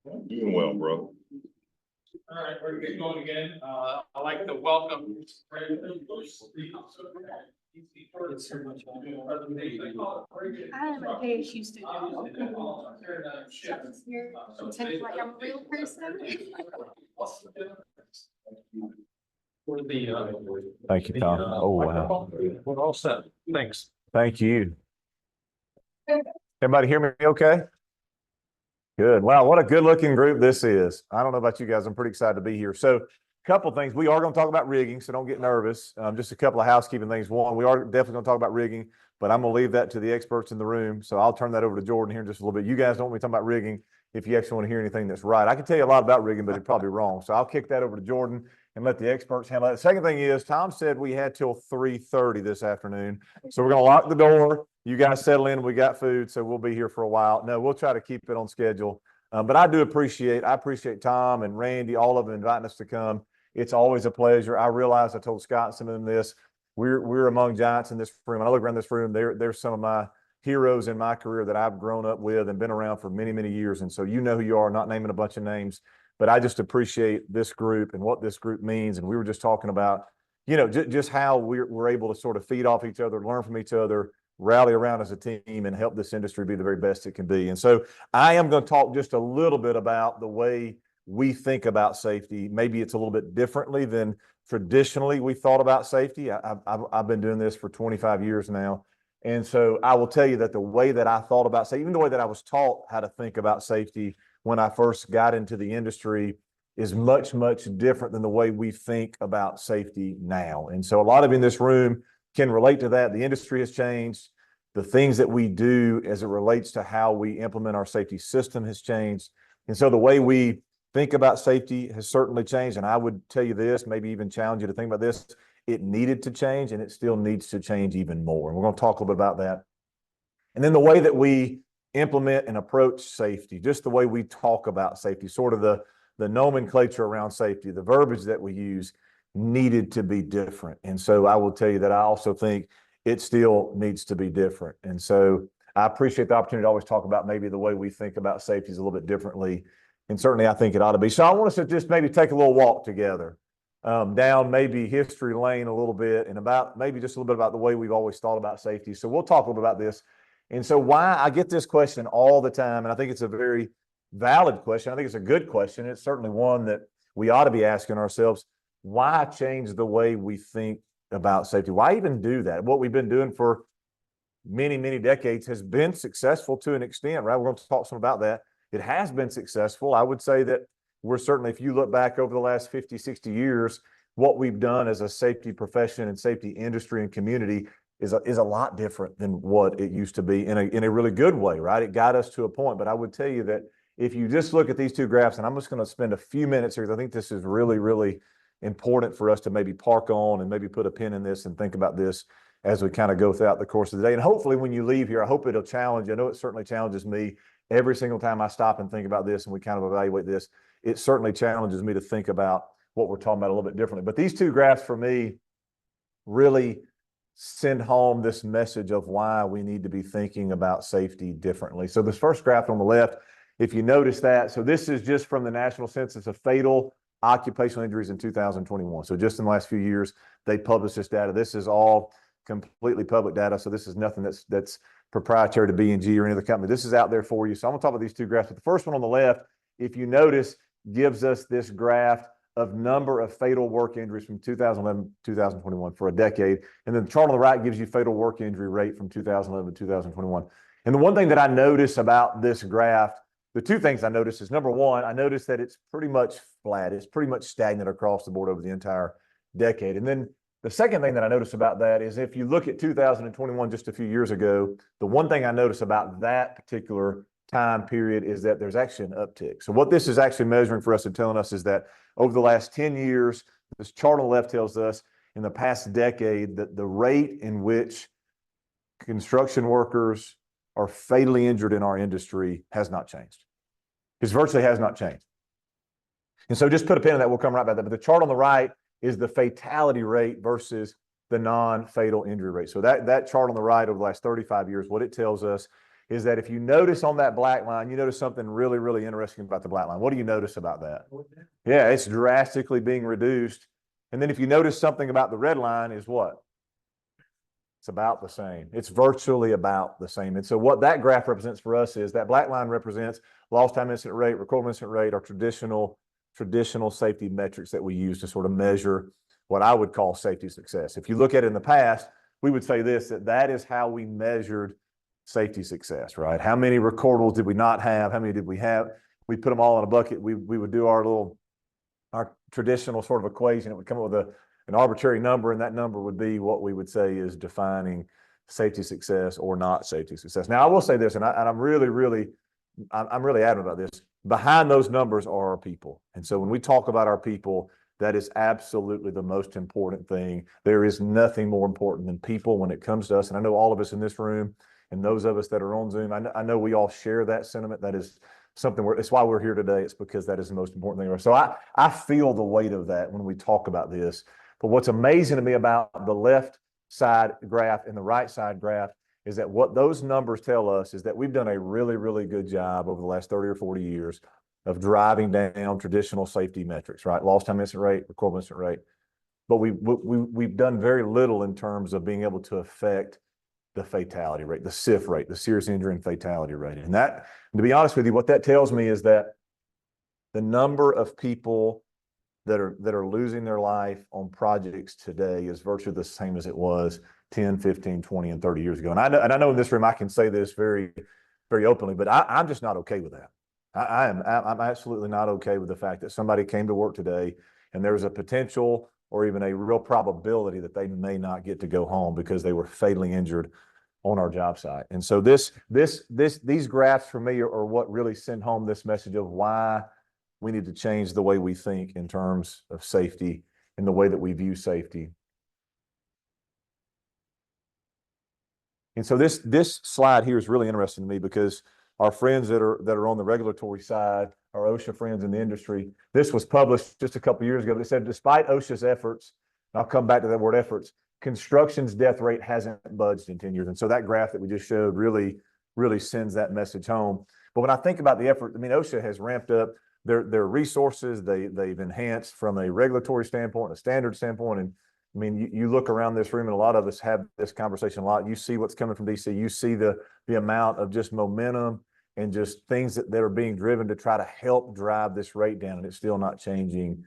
Doing well, bro. All right, we're getting going again. I'd like to welcome. I am a KSU student. You're pretending like I'm a real person. Thank you, Tom. Oh, wow. We're all set. Thanks. Thank you. Everybody hear me okay? Good. Wow, what a good looking group this is. I don't know about you guys. I'm pretty excited to be here. So a couple things. We are going to talk about rigging, so don't get nervous. Just a couple of housekeeping things. One, we are definitely going to talk about rigging, but I'm going to leave that to the experts in the room. So I'll turn that over to Jordan here in just a little bit. You guys don't want me talking about rigging if you actually want to hear anything that's right. I can tell you a lot about rigging, but it's probably wrong. So I'll kick that over to Jordan and let the experts handle it. The second thing is, Tom said we had till 3:30 this afternoon. So we're going to lock the door. You guys settle in. We got food, so we'll be here for a while. No, we'll try to keep it on schedule. But I appreciate Tom and Randy, all of them inviting us to come. It's always a pleasure. I realize I told Scott and some of them this. We're among giants in this room. When I look around this room, they're some of my heroes in my career that I've grown up with and been around for many, many years. And so you know who you are, not naming a bunch of names, but I just appreciate this group and what this group means. And we were just talking about, just how we're able to sort of feed off each other, learn from each other, rally around as a team and help this industry be the very best it can be. And so I am going to talk just a little bit about the way we think about safety. Maybe it's a little bit differently than traditionally we thought about safety. I've been doing this for 25 years now. And so I will tell you that the way that I thought about safety, even the way that I was taught how to think about safety when I first got into the industry, is much, much different than the way we think about safety now. And so a lot of you in this room can relate to that. The industry has changed. The things that we do as it relates to how we implement our safety system has changed. And so the way we think about safety has certainly changed. And I would tell you this, maybe even challenge you to think about this. It needed to change and it still needs to change even more. And we're going to talk a little bit about that. And then the way that we implement and approach safety, just the way we talk about safety, sort of the nomenclature around safety, the verbiage that we use needed to be different. And so I will tell you that I also think it still needs to be different. And so I appreciate the opportunity to always talk about maybe the way we think about safety is a little bit differently. And certainly I think it ought to be. So I want us to just maybe take a little walk together down maybe history lane a little bit and about maybe just a little bit about the way we've always thought about safety. So we'll talk a little bit about this. And so why I get this question all the time, and I think it's a very valid question. I think it's a good question. It's certainly one that we ought to be asking ourselves. Why change the way we think about safety? Why even do that? What we've been doing for many, many decades has been successful to an extent, right? We're going to talk some about that. It has been successful. I would say that we're certainly, if you look back over the last 50, 60 years, what we've done as a safety profession and safety industry and community is a lot different than what it used to be in a really good way, right? It got us to a point. But I would tell you that if you just look at these two graphs, and I'm just going to spend a few minutes here because I think this is really, really important for us to maybe park on and maybe put a pin in this and think about this as we kind of go throughout the course of the day. And hopefully when you leave here, I hope it'll challenge you. I know it certainly challenges me every single time I stop and think about this and we kind of evaluate this. It certainly challenges me to think about what we're talking about a little bit differently. But these two graphs for me really send home this message of why we need to be thinking about safety differently. So this first graph on the left, if you notice that, so this is just from the National Census of Fatal Occupational Injuries in 2021. So just in the last few years, they published this data. This is all completely public data. So this is nothing that's proprietary to B&G or any other company. This is out there for you. So I'm gonna talk about these two graphs. But the first one on the left, if you notice, gives us this graph of number of fatal work injuries from 2011 to 2021 for a decade. And then the chart on the right gives you fatal work injury rate from 2011 to 2021. And the one thing that I notice about this graph, the two things I notice is, number one, I notice that it's pretty much flat. It's pretty much stagnant across the board over the entire decade. And then the second thing that I notice about that is if you look at 2021, just a few years ago, the one thing I notice about that particular time period is that there's actually an uptick. So what this is actually measuring for us and telling us is that over the last 10 years, this chart on the left tells us in the past decade that the rate in which construction workers are fatally injured in our industry has not changed. It virtually has not changed. And so just put a pin in that, we'll come right back to that. But the chart on the right is the fatality rate versus the non-fatal injury rate. So that chart on the right over the last 35 years, what it tells us is that if you notice on that black line, you notice something really, really interesting about the black line. What do you notice about that? Yeah, it's drastically being reduced. And then if you notice something about the red line is what? It's about the same. It's virtually about the same. And so what that graph represents for us is that black line represents lost time incident rate, recordable incident rate, or traditional safety metrics that we use to sort of measure what I would call safety success. If you look at it in the past, we would say this, that is how we measured safety success, right? How many recordables did we not have? How many did we have? We put them all in a bucket. We would do our traditional sort of equation. It would come up with an arbitrary number, and that number would be what we would say is defining safety success or not safety success. Now, I will say this, and I'm really adamant about this. Behind those numbers are our people. And so when we talk about our people, that is absolutely the most important thing. There is nothing more important than people when it comes to us. And I know all of us in this room and those of us that are on Zoom, I know we all share that sentiment. That is something it's why we're here today. It's because that is the most important thing. So I feel the weight of that when we talk about this. But what's amazing to me about the left side graph and the right side graph is that what those numbers tell us is that we've done a really, really good job over the last 30 or 40 years of driving down traditional safety metrics, right? Lost time incident rate, recordable incident rate. But we've done very little in terms of being able to affect the fatality rate, the SIF rate, the serious injury and fatality rate. And that, to be honest with you, what that tells me is that the number of people that are losing their life on projects today is virtually the same as it was 10, 15, 20, and 30 years ago. And I know in this room I can say this very, very openly, but I'm just not okay with that. I'm absolutely not okay with the fact that somebody came to work today and there's a potential or even a real probability that they may not get to go home because they were fatally injured on our job site. And so these graphs for me are what really send home this message of why we need to change the way we think in terms of safety and the way that we view safety. And so this slide here is really interesting to me because our friends that are on the regulatory side, our OSHA friends in the industry, this was published just a couple of years ago. They said, despite OSHA's efforts, and I'll come back to that word efforts, construction's death rate hasn't budged in 10 years. And so that graph that we just showed really sends that message home. But when I think about the effort, I mean, OSHA has ramped up their resources. They've enhanced from a regulatory standpoint, a standard standpoint. And I mean, you look around this room and a lot of us have this conversation a lot. You see what's coming from DC. You see the amount of just momentum and just things that are being driven to try to help drive this rate down. And it's still not changing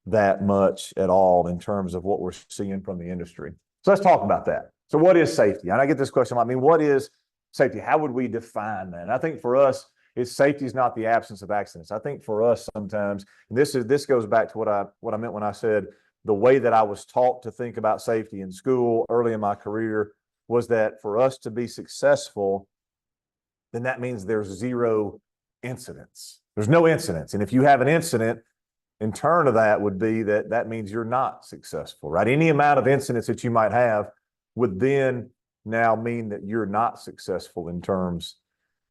that much at all in terms of what we're seeing from the industry. So let's talk about that. So what is safety? And I get this question, I mean, what is safety? How would we define that? And I think for us, safety is not the absence of accidents. I think for us sometimes, and this goes back to what I meant when I said the way that I was taught to think about safety in school early in my career was that for us to be successful, then that means there's zero incidents. There's no incidents. And if you have an incident, in turn of that would be that means you're not successful, right? Any amount of incidents that you might have would then now mean that you're not successful in terms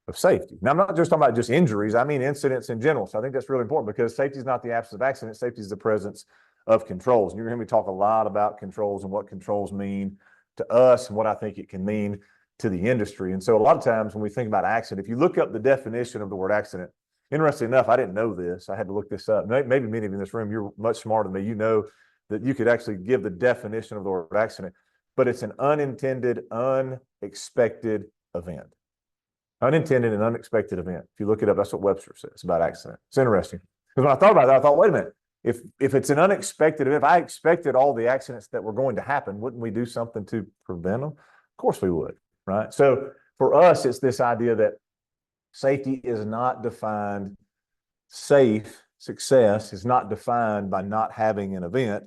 of safety. Now, I'm not just talking about just injuries. I mean incidents in general. So I think that's really important because safety is not the absence of accidents. Safety is the presence of controls. And you're going to hear me talk a lot about controls and what controls mean to us and what I think it can mean to the industry. And so a lot of times when we think about accident, if you look up the definition of the word accident, interesting enough, I didn't know this. I had to look this up. Maybe many of you in this room, you're much smarter than me. You know that you could actually give the definition of the word accident, but it's an unintended, unexpected event. Unintended and unexpected event. If you look it up, that's what Webster says about accident. It's interesting. Because when I thought about that, I thought, wait a minute. If it's an unexpected event, if I expected all the accidents that were going to happen, wouldn't we do something to prevent them? Of course we would, right? So for us, it's this idea that safety is not defined, success is not defined by not having an event.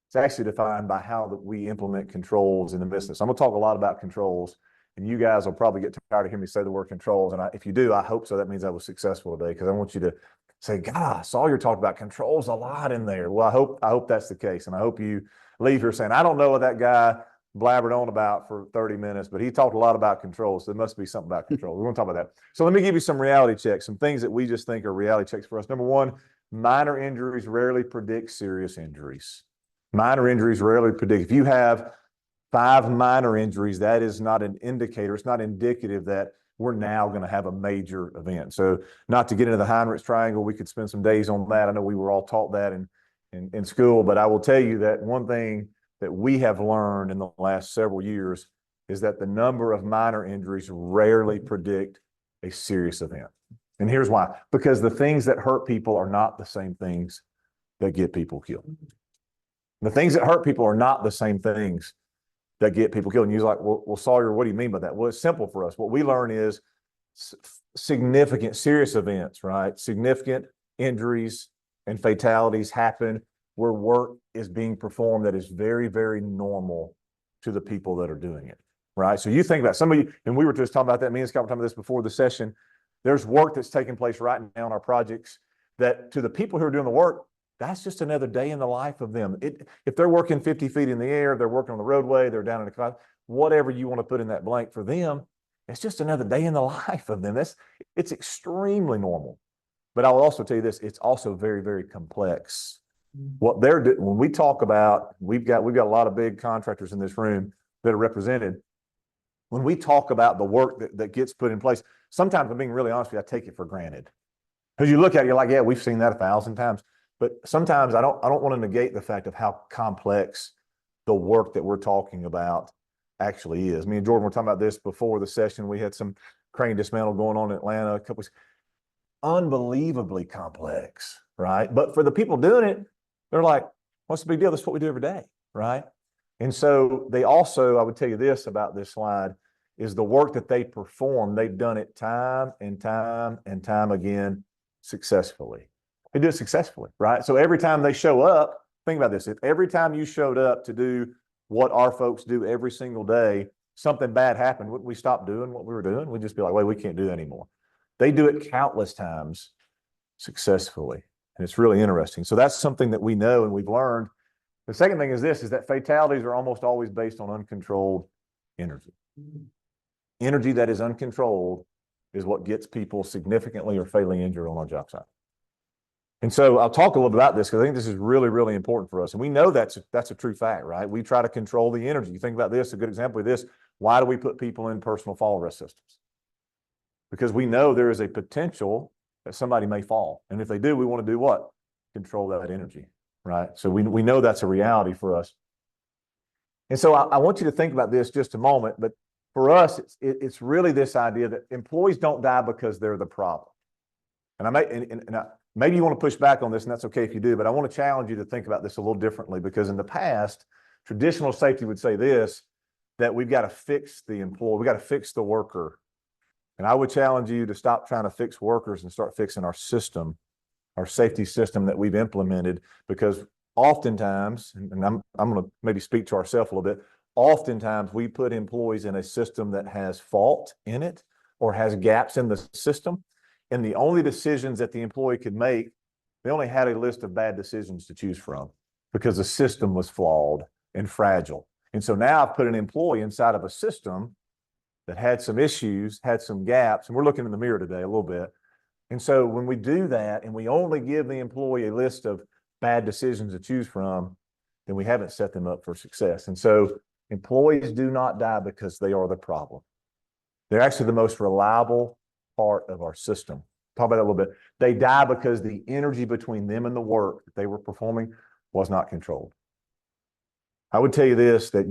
It's actually defined by how that we implement controls in the business. I'm going to talk a lot about controls, and you guys will probably get tired of hearing me say the word controls. And if you do, I hope so. That means I was successful today because I want you to say, God, I saw you're talking about controls a lot in there. Well, I hope that's the case. And I hope you leave here saying, I don't know what that guy blabbered on about for 30 minutes, but he talked a lot about controls. So there must be something about control. We're going to talk about that. So let me give you some reality checks, some things that we just think are reality checks for us. Number one, minor injuries rarely predict serious injuries. Minor injuries rarely predict. If you have 5 minor injuries, that is not an indicator. It's not indicative that we're now going to have a major event. So not to get into the Heinrichs triangle, we could spend some days on that. I know we were all taught that in school, but I will tell you that one thing that we have learned in the last several years is that the number of minor injuries rarely predict a serious event. And here's why. Because the things that hurt people are not the same things that get people killed. The things that hurt people are not the same things that get people killed. And you're like, well, Sawyer, what do you mean by that? Well, it's simple for us. What we learn is significant, serious events, right? Significant injuries and fatalities happen where work is being performed that is very, very normal to the people that are doing it, right? So you think about somebody, and we were just talking about that, me and Scott were talking about this before the session. There's work that's taking place right now in our projects that to the people who are doing the work, that's just another day in the life of them. If they're working 50 feet in the air, they're working on the roadway, they're down in the cloud, whatever you want to put in that blank for them, it's just another day in the life of them. It's extremely normal. But I will also tell you this, it's also very, very complex. What they're doing, when we talk about, we've got a lot of big contractors in this room that are represented. When we talk about the work that gets put in place, sometimes I'm being really honest with you, I take it for granted. Because you look at it, you're like, yeah, we've seen that 1,000 times. But sometimes I don't want to negate the fact of how complex the work that we're talking about actually is. Me and Jordan were talking about this before the session. We had some crane dismantle going on in Atlanta a couple weeks. Unbelievably complex, right? But for the people doing it, they're like, what's the big deal? That's what we do every day, right? And so they also, I would tell you this about this slide, is the work that they perform, they've done it time and time and time again successfully. They do it successfully, right? So every time they show up, think about this. If every time you showed up to do what our folks do every single day, something bad happened, wouldn't we stop doing what we were doing? We'd just be like, wait, we can't do that anymore. They do it countless times successfully. And it's really interesting. So that's something that we know and we've learned. The second thing is this, is that fatalities are almost always based on uncontrolled energy. Energy that is uncontrolled is what gets people significantly or fatally injured on our job site. And so I'll talk a little bit about this because I think this is really, really important for us. And we know that's a true fact, right? We try to control the energy. You think about this, a good example of this, why do we put people in personal fall arrest systems? Because we know there is a potential that somebody may fall. And if they do, we want to do what? Control that energy, right? So we know that's a reality for us. And so I want you to think about this just a moment, but for us, it's really this idea that employees don't die because they're the problem. And maybe you want to push back on this, and that's okay if you do, but I want to challenge you to think about this a little differently, because in the past, traditional safety would say this, that we've got to fix the employee, we've got to fix the worker. And I would challenge you to stop trying to fix workers and start fixing our system, our safety system that we've implemented, because oftentimes, and I'm going to maybe speak to ourselves a little bit, oftentimes we put employees in a system that has fault in it or has gaps in the system. And the only decisions that the employee could make, they only had a list of bad decisions to choose from because the system was flawed and fragile. And so now I've put an employee inside of a system that had some issues, had some gaps, and we're looking in the mirror today a little bit. And so when we do that and we only give the employee a list of bad decisions to choose from, then we haven't set them up for success. And so employees do not die because they are the problem. They're actually the most reliable part of our system. Talk about that a little bit. They die because the energy between them and the work that they were performing was not controlled. I would tell you this, that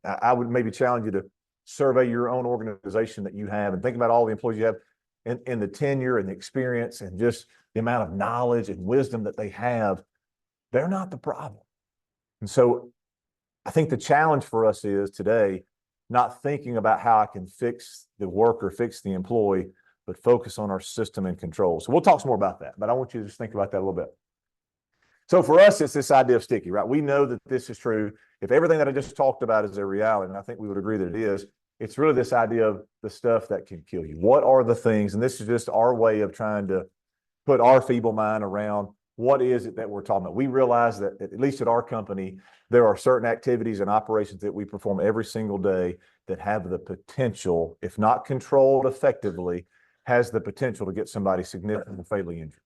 I would maybe challenge you to survey your own organization that you have and think about all the employees you have and the tenure and the experience and just the amount of knowledge and wisdom that they have. They're not the problem. And so I think the challenge for us is today, not thinking about how I can fix the worker, fix the employee, but focus on our system and control. So we'll talk some more about that, but I want you to just think about that a little bit. So for us, it's this idea of sticky, right? We know that this is true. If everything that I just talked about is a reality, and I think we would agree that it is, it's really this idea of the stuff that can kill you. What are the things? And this is just our way of trying to put our feeble mind around what is it that we're talking about. We realize that at least at our company, there are certain activities and operations that we perform every single day that have the potential, if not controlled effectively, has the potential to get somebody significantly fatally injured.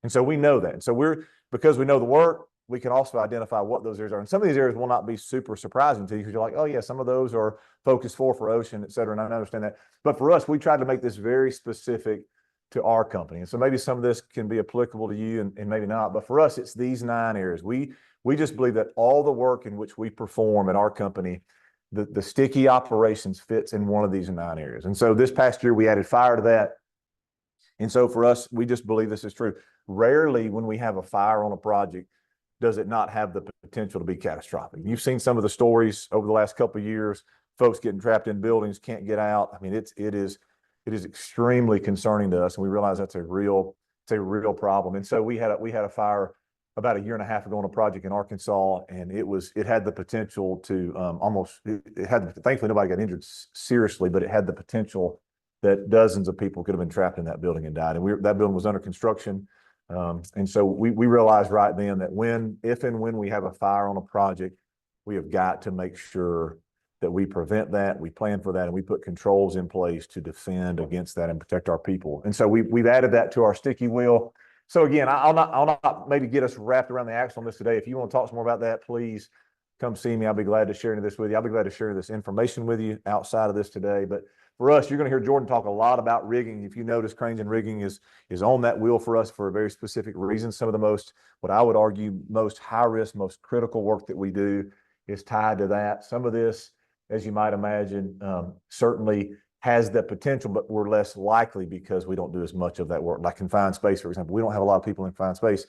And so we know that. And so because we know the work, we can also identify what those areas are. And some of these areas will not be super surprising to you because you're like, oh yeah, some of those are focus for ocean, et cetera. And I understand that. But for us, we tried to make this very specific to our company. And so maybe some of this can be applicable to you and maybe not. But for us, it's these 9 areas. We just believe that all the work in which we perform at our company, the sticky operations fits in one of these 9 areas. And so this past year, we added fire to that. And so for us, we just believe this is true. Rarely when we have a fire on a project, does it not have the potential to be catastrophic. You've seen some of the stories over the last couple of years, folks getting trapped in buildings, can't get out. I mean, it is extremely concerning to us. And we realize that's a real problem. And so we had a fire about a year and a half ago on a project in Arkansas, and it had the potential to thankfully nobody got injured seriously, but it had the potential that dozens of people could have been trapped in that building and died. And that building was under construction. And so we realized right then that if and when we have a fire on a project, we have got to make sure that we prevent that, we plan for that, and we put controls in place to defend against that and protect our people. And so we've added that to our sticky wheel. So again, I'll not maybe get us wrapped around the axle on this today. If you want to talk some more about that, please come see me. I'll be glad to share this with you. I'll be glad to share this information with you outside of this today. But for us, you're going to hear Jordan talk a lot about rigging. If you notice, cranes and rigging is on that wheel for us for a very specific reason. Some of the most, what I would argue, most high risk, most critical work that we do is tied to that. Some of this, as you might imagine, certainly has the potential, but we're less likely because we don't do as much of that work. Like confined space, for example, we don't have a lot of people in confined space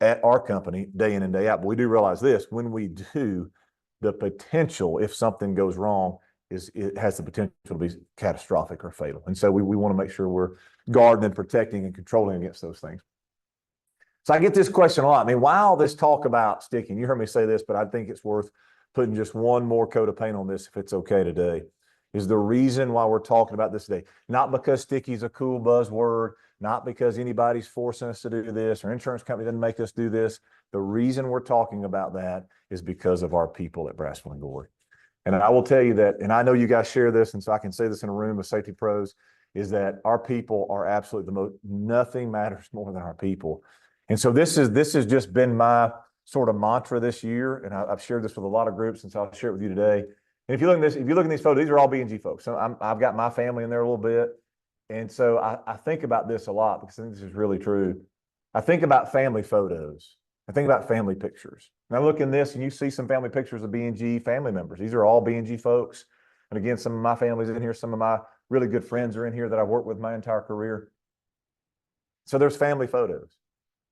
at our company day in and day out. But we do realize this: when we do, the potential, if something goes wrong, it has the potential to be catastrophic or fatal. And so we want to make sure we're guarding and protecting and controlling against those things. So I get this question a lot. I mean, why all this talk about sticking? You heard me say this, but I think it's worth putting just one more coat of paint on this, if it's okay today. Is the reason why we're talking about this today. Not because sticky is a cool buzzword, not because anybody's forcing us to do this or insurance company doesn't make us do this. The reason we're talking about that is because of our people at Braswell and Gorey. And I will tell you that, and I know you guys share this, and so I can say this in a room of safety pros, is that our people are absolutely the most, nothing matters more than our people. And so this has just been my sort of mantra this year. And I've shared this with a lot of groups, and so I'll share it with you today. And if you look at these photos, these are all B&G folks. So I've got my family in there a little bit. And so I think about this a lot because I think this is really true. I think about family photos. I think about family pictures. And I look in this and you see some family pictures of B&G family members. These are all B&G folks. And again, some of my family's in here. Some of my really good friends are in here that I've worked with my entire career. So there's family photos.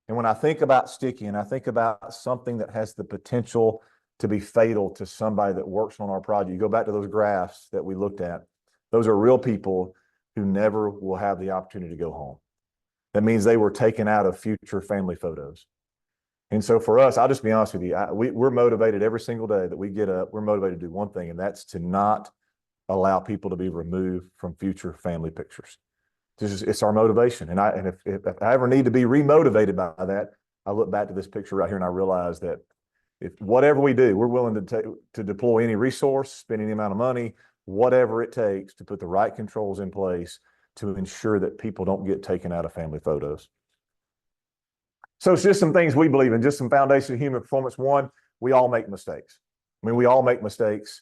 And when I think about sticky and I think about something that has the potential to be fatal to somebody that works on our project, you go back to those graphs that we looked at. Those are real people who never will have the opportunity to go home. That means they were taken out of future family photos. And so for us, I'll just be honest with you, we're motivated every single day that we get up, we're motivated to do one thing, and that's to not allow people to be removed from future family pictures. It's our motivation. And if I ever need to be remotivated by that, I look back to this picture right here and I realize that if whatever we do, we're willing to deploy any resource, spend any amount of money, whatever it takes to put the right controls in place to ensure that people don't get taken out of family photos. So it's just some things we believe in, just some foundation of human performance. One, we all make mistakes. I mean, we all make mistakes.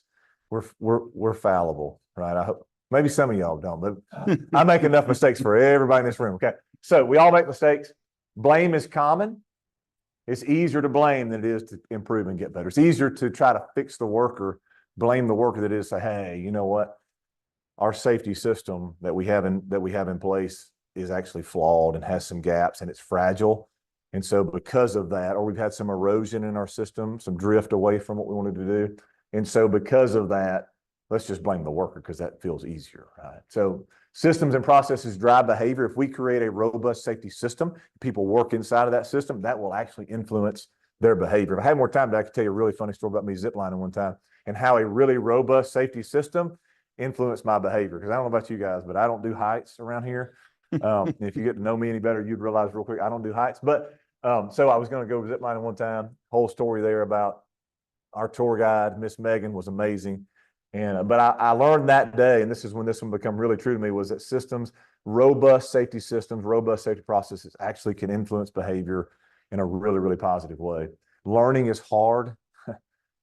We're fallible, right? I hope maybe some of y'all don't, but I make enough mistakes for everybody in this room. Okay. So we all make mistakes. Blame is common. It's easier to blame than it is to improve and get better. It's easier to try to fix the worker, blame the worker, than it is to say, hey, you know what? Our safety system that we have in place is actually flawed and has some gaps and it's fragile. And so because of that, or we've had some erosion in our system, some drift away from what we wanted to do. And so because of that, let's just blame the worker because that feels easier, right? So systems and processes drive behavior. If we create a robust safety system, people work inside of that system, that will actually influence their behavior. If I had more time, I could tell you a really funny story about me ziplining one time and how a really robust safety system influenced my behavior. Because I don't know about you guys, but I don't do heights around here. If you get to know me any better, you'd realize real quick, I don't do heights. But so I was going to go ziplining one time, whole story there about our tour guide, Miss Megan, was amazing. And but I learned that day, and this is when this one become really true to me, was that systems, robust safety processes actually can influence behavior in a really, really positive way. Learning is hard,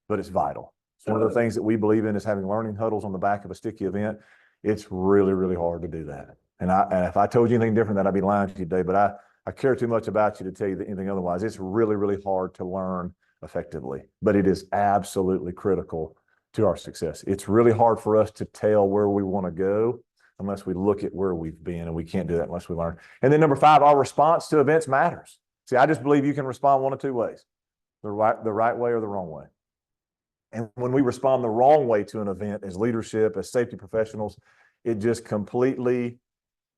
but it's vital. It's one of the things that we believe in is having learning huddles on the back of a sticky event. It's really, really hard to do that. And if I told you anything different, that I'd be lying to you today, but I care too much about you to tell you anything otherwise. It's really, really hard to learn effectively, but it is absolutely critical to our success. It's really hard for us to tell where we want to go unless we look at where we've been, and we can't do that unless we learn. And then number 5, our response to events matters. See, I just believe you can respond one of 2 ways, the right way or the wrong way. And when we respond the wrong way to an event as leadership, as safety professionals, it just completely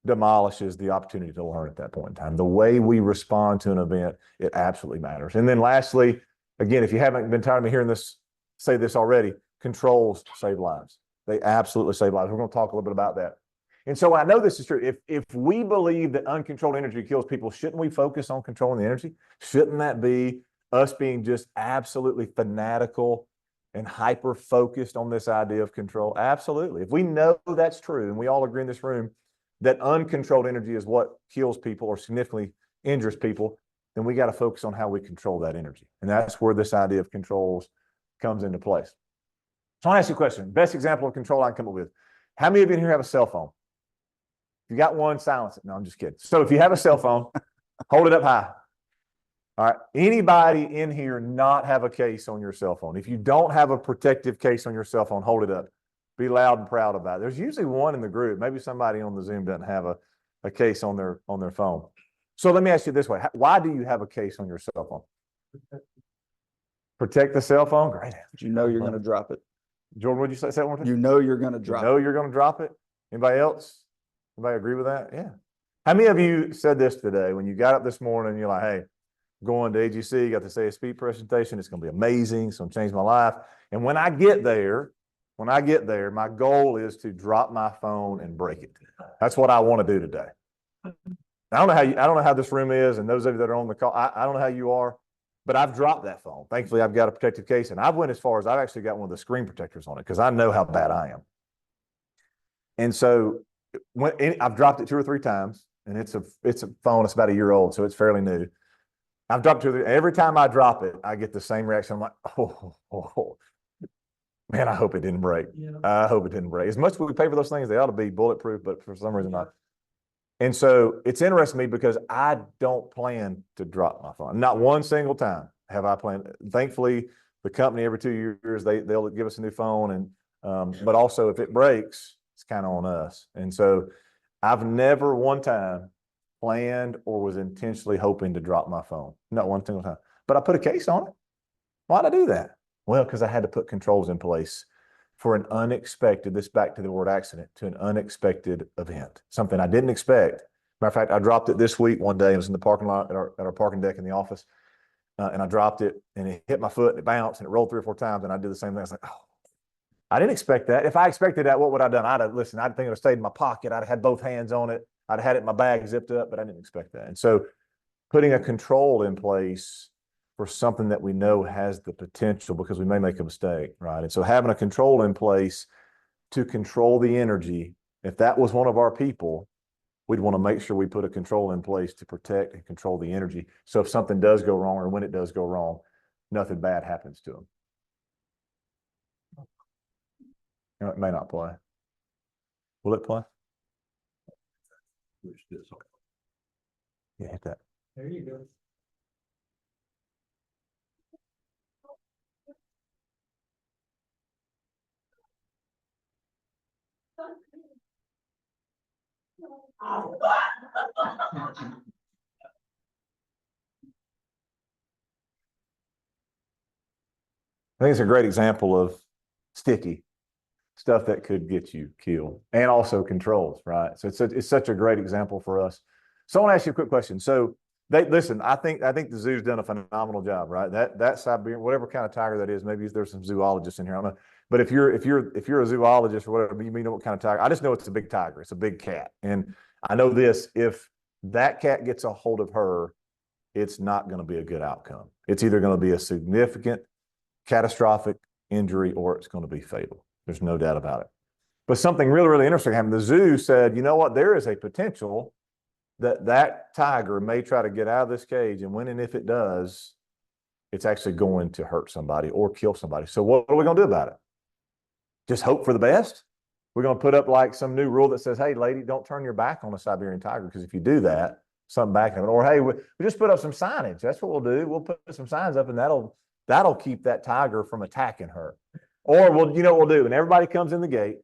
demolishes the opportunity to learn at that point in time. The way we respond to an event, it absolutely matters. And then lastly, again, if you haven't been tired of me hearing this, say this already, controls save lives. They absolutely save lives. We're going to talk a little bit about that. And so I know this is true. If we believe that uncontrolled energy kills people, shouldn't we focus on controlling the energy? Shouldn't that be us being just absolutely fanatical and hyper-focused on this idea of control? Absolutely. If we know that's true, and we all agree in this room that uncontrolled energy is what kills people or significantly injures people, then we got to focus on how we control that energy. And that's where this idea of controls comes into place. So I want to ask you a question. Best example of control I can come up with. How many of you in here have a cell phone? If you got one, silence it. No, I'm just kidding. So if you have a cell phone, hold it up high. All right. Anybody in here not have a case on your cell phone? If you don't have a protective case on your cell phone, hold it up. Be loud and proud about it. There's usually one in the group. Maybe somebody on the Zoom doesn't have a case on their phone. So let me ask you this way. Why do you have a case on your cell phone? Protect the cell phone? Great. You know you're going to drop it. Jordan, would you say that one more time? You know you're going to drop it. You're going to drop it? Anybody else? Anybody agree with that? Yeah. How many of you said this today when you got up this morning, you're like, hey, going to AGC, got to say a speed presentation. It's going to be amazing. It's going to change my life. And when I get there, my goal is to drop my phone and break it. That's what I want to do today. I don't know how this room is, and those of you that are on the call, I don't know how you are, but I've dropped that phone. Thankfully, I've got a protective case, and I've went as far as I've actually got one of the screen protectors on it because I know how bad I am. And so I've dropped it 2 or 3 times, and it's a phone. It's about a year old, so it's fairly new. I've dropped it every time I drop it, I get the same reaction. I'm like, oh. Man, I hope it didn't break. Yeah. I hope it didn't break. As much as we pay for those things, they ought to be bulletproof, but for some reason not. And so it's interesting to me because I don't plan to drop my phone. Not one single time have I planned. Thankfully, the company every 2 years, they'll give us a new phone. And but also if it breaks, it's kind of on us. And so I've never one time planned or was intentionally hoping to drop my phone. Not one single time. But I put a case on it. Why'd I do that? Well, because I had to put controls in place for an unexpected, this back to the word accident, to an unexpected event, something I didn't expect. Matter of fact, I dropped it this week one day. It was in the parking lot at our parking deck in the office. And I dropped it and it hit my foot and it bounced and it rolled 3 or 4 times. And I did the same thing. I was like, oh, I didn't expect that. If I expected that, what would I have done? I'd think it would have stayed in my pocket. I'd have had both hands on it. I'd have had it in my bag zipped up, but I didn't expect that. And so putting a control in place for something that we know has the potential because we may make a mistake, right? And so having a control in place to control the energy, if that was one of our people, we'd want to make sure we put a control in place to protect and control the energy. So if something does go wrong or when it does go wrong, nothing bad happens to them. You know, it may not play. Will it play? Yeah, hit that. There you go. I think it's a great example of sticky stuff that could get you killed and also controls, right? So it's such a great example for us. So I want to ask you a quick question. So listen, I think the zoo's done a phenomenal job, right? That Siberian, whatever kind of tiger that is, maybe there's some zoologists in here. I don't know. But if you're a zoologist or whatever, you may know what kind of tiger. I just know it's a big tiger. It's a big cat. And I know this, if that cat gets a hold of her, it's not going to be a good outcome. It's either going to be a significant catastrophic injury or it's going to be fatal. There's no doubt about it. But something really, really interesting happened. The zoo said, you know what, there is a potential that tiger may try to get out of this cage, and when and if it does, it's actually going to hurt somebody or kill somebody. So what are we going to do about it? Just hope for the best? We're going to put up like some new rule that says, hey, lady, don't turn your back on a Siberian tiger, because if you do that, something back in it. Or hey, we just put up some signage. That's what we'll do. We'll put some signs up, and that'll keep that tiger from attacking her. Or we'll, you know what we'll do? And everybody comes in the gate.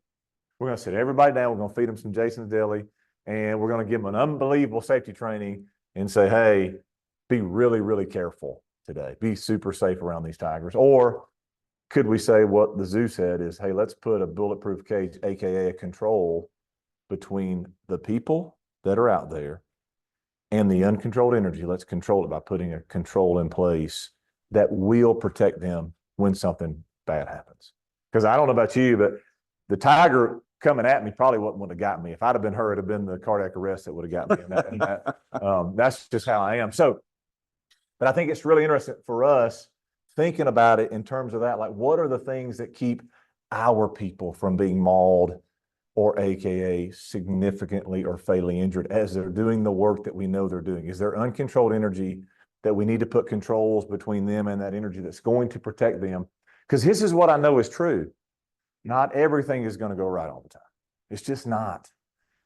We're going to sit everybody down. We're going to feed them some Jason's Deli, and we're going to give them an unbelievable safety training and say, hey, be really, really careful today. Be super safe around these tigers. Or could we say what the zoo said is, hey, let's put a bulletproof cage, AKA a control, between the people that are out there and the uncontrolled energy. Let's control it by putting a control in place that will protect them when something bad happens. Because I don't know about you, but the tiger coming at me probably wouldn't have got me. If I'd have been her, it'd have been the cardiac arrest that would have got me. That's just how I am. So, but I think it's really interesting for us thinking about it in terms of that. Like, what are the things that keep our people from being mauled or AKA significantly or fatally injured as they're doing the work that we know they're doing? Is there uncontrolled energy that we need to put controls between them and that energy that's going to protect them? Because this is what I know is true. Not everything is going to go right all the time. It's just not.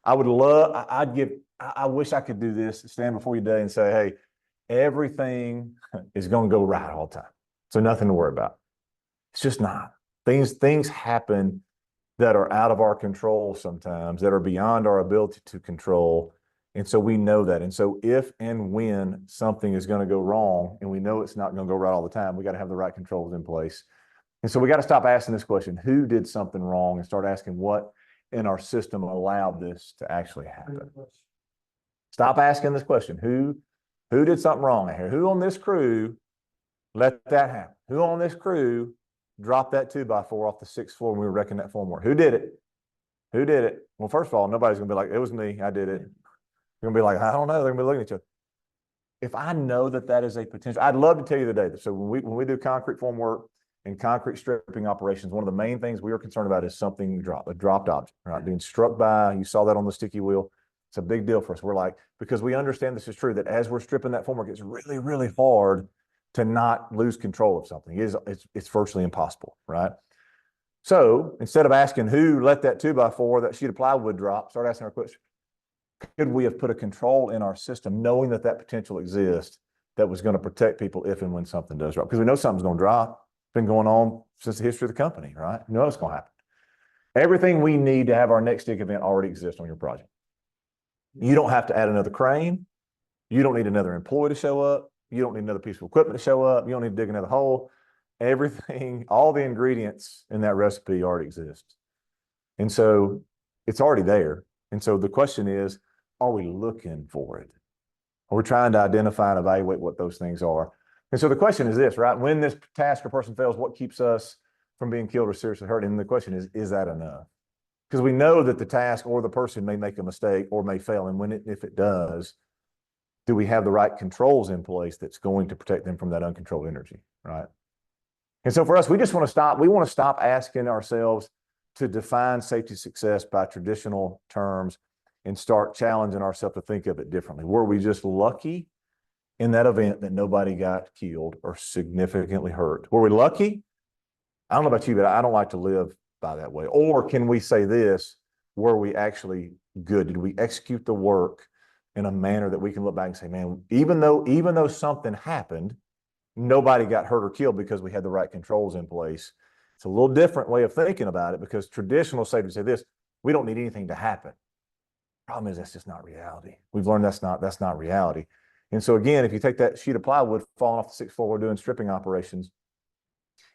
I wish I could do this, stand before you today and say, hey, everything is going to go right all the time. So nothing to worry about. It's just not. Things happen that are out of our control sometimes, that are beyond our ability to control. And so we know that. And so if and when something is going to go wrong, and we know it's not going to go right all the time, we got to have the right controls in place. And so we got to stop asking this question, who did something wrong, and start asking what in our system allowed this to actually happen. Stop asking this question, who did something wrong here? Who on this crew let that happen? Who on this crew dropped that 2x4 off the 6th floor when we were wrecking that formwork? Who did it? Who did it? Well, first of all, nobody's going to be like, it was me, I did it. They're going to be like, I don't know. They're going to be looking at you. If I know that that is a potential, I'd love to tell you the data. So when we do concrete formwork and concrete stripping operations, one of the main things we are concerned about is something a dropped object, right? Being struck by, you saw that on the sticky wheel. It's a big deal for us. We're like, because we understand this is true, that as we're stripping that formwork, it's really, really hard to not lose control of something. It's virtually impossible, right? So instead of asking who let that 2x4, that sheet of plywood drop, start asking our question, could we have put a control in our system knowing that that potential exists that was going to protect people if and when something does drop? Because we know something's going to drop. It's been going on since the history of the company, right? You know it's going to happen. Everything we need to have our next dig event already exists on your project. You don't have to add another crane. You don't need another employee to show up. You don't need another piece of equipment to show up. You don't need to dig another hole. Everything, all the ingredients in that recipe already exist. And so it's already there. And so the question is, are we looking for it? Are we trying to identify and evaluate what those things are? And so the question is this, right? When this task or person fails, what keeps us from being killed or seriously hurt? And the question is that enough? Because we know that the task or the person may make a mistake or may fail. And if it does, do we have the right controls in place that's going to protect them from that uncontrolled energy, right? And so for us, we want to stop asking ourselves to define safety success by traditional terms and start challenging ourselves to think of it differently. Were we just lucky in that event that nobody got killed or significantly hurt? Were we lucky? I don't know about you, but I don't like to live by that way. Or can we say this, were we actually good? Did we execute the work in a manner that we can look back and say, man, even though something happened, nobody got hurt or killed because we had the right controls in place? It's a little different way of thinking about it, because traditional safety say this, we don't need anything to happen. Problem is, that's just not reality. We've learned that's not reality. And so again, if you take that sheet of plywood falling off the 6th floor, we're doing stripping operations,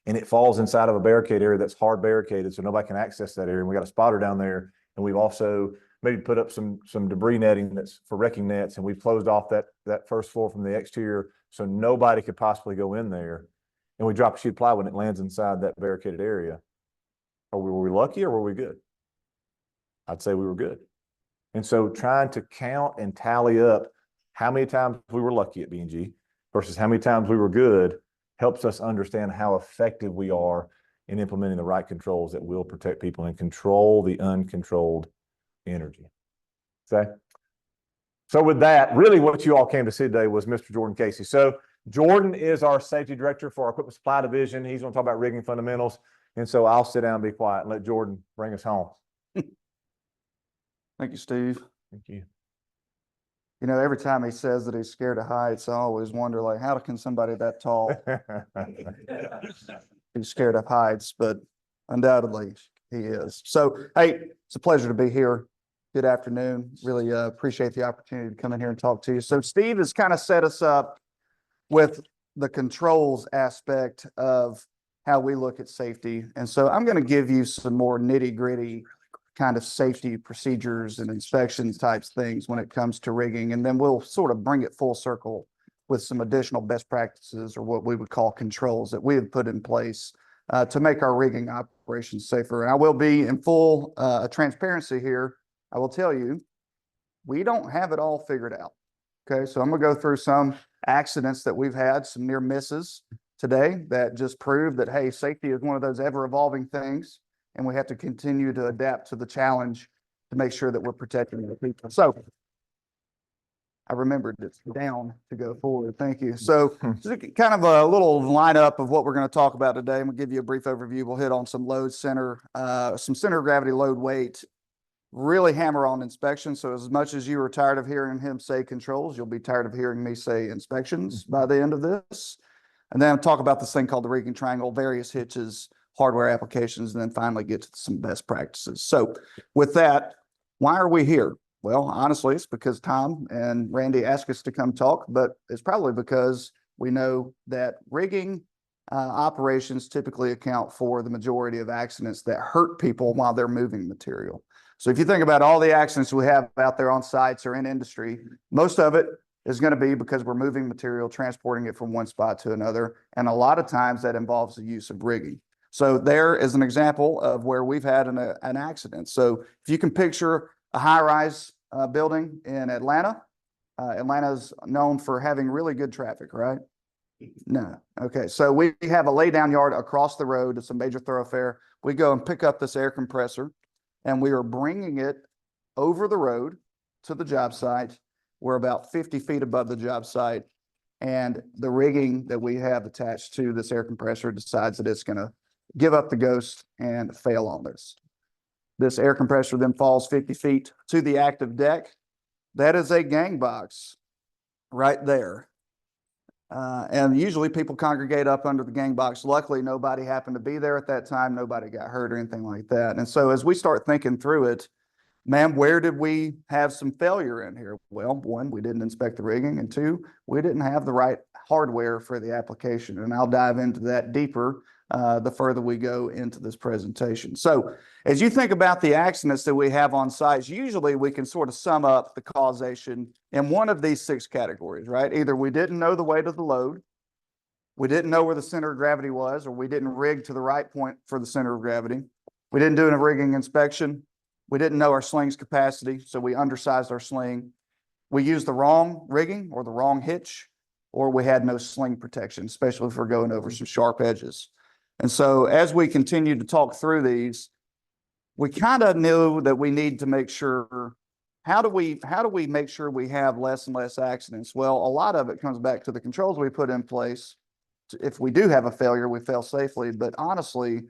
and it falls inside of a barricade area that's hard barricaded so nobody can access that area. And we got a spotter down there, and we've also maybe put up some debris netting that's for wrecking nets, and we've closed off that first floor from the exterior so nobody could possibly go in there. And we drop a sheet of plywood and it lands inside that barricaded area. Were we lucky or were we good? I'd say we were good. And so trying to count and tally up how many times we were lucky at B&G versus how many times we were good helps us understand how effective we are in implementing the right controls that will protect people and control the uncontrolled energy. Okay? So with that, really what you all came to see today was Mr. Jordan Casey. So Jordan is our safety director for our equipment supply division. He's going to talk about rigging fundamentals. And so I'll sit down and be quiet and let Jordan bring us home. Thank you, Steve. Thank you. You know, every time he says that he's scared of heights, I always wonder, like, how can somebody that tall be scared of heights? But undoubtedly he is. So, hey, it's a pleasure to be here. Good afternoon. Really appreciate the opportunity to come in here and talk to you. So Steve has kind of set us up with the controls aspect of how we look at safety. And so I'm going to give you some more nitty gritty kind of safety procedures and inspection types things when it comes to rigging. And then we'll sort of bring it full circle with some additional best practices, or what we would call controls, that we have put in place to make our rigging operations safer. And I will be in full transparency here. I will tell you, we don't have it all figured out. Okay, so I'm gonna go through some accidents that we've had, some near misses today that just prove that, hey, safety is one of those ever evolving things, and we have to continue to adapt to the challenge to make sure that we're protecting the people. So I remembered it's down to go forward. Thank you. So just kind of a little lineup of what we're going to talk about today. I'm going to give you a brief overview. We'll hit on some load center, some center of gravity, load weight, really hammer on inspection. So as much as you were tired of hearing him say controls, you'll be tired of hearing me say inspections by the end of this. And then I'll talk about this thing called the rigging triangle, various hitches, hardware applications, and then finally get to some best practices. So with that, why are we here? Well, honestly, it's because Tom and Randy asked us to come talk, but it's probably because we know that rigging operations typically account for the majority of accidents that hurt people while they're moving material. So if you think about all the accidents we have out there on sites or in industry, most of it is going to be because we're moving material, transporting it from one spot to another. And a lot of times that involves the use of rigging. So there is an example of where we've had an accident. So if you can picture a high-rise building in Atlanta. Atlanta is known for having really good traffic, right? No. Okay. So we have a laydown yard across the road. It's a major thoroughfare. We go and pick up this air compressor, and we are bringing it over the road to the job site. We're about 50 feet above the job site, and the rigging that we have attached to this air compressor decides that it's going to give up the ghost and fail on this. This air compressor then falls 50 feet to the active deck. That is a gang box right there. And usually people congregate up under the gang box. Luckily, nobody happened to be there at that time. Nobody got hurt or anything like that. And so as we start thinking through it, ma'am, where did we have some failure in here? Well, one, we didn't inspect the rigging, and two, we didn't have the right hardware for the application. And I'll dive into that deeper the further we go into this presentation. So as you think about the accidents that we have on sites, usually we can sort of sum up the causation in one of these 6 categories, right? Either we didn't know the weight of the load, we didn't know where the center of gravity was, or we didn't rig to the right point for the center of gravity. We didn't do a rigging inspection. We didn't know our sling's capacity, so we undersized our sling. We used the wrong rigging or the wrong hitch, or we had no sling protection, especially if we're going over some sharp edges. And so as we continue to talk through these, we kind of knew that we need to make sure, how do we make sure we have less and less accidents? Well, a lot of it comes back to the controls we put in place. If we do have a failure, we fail safely. But honestly,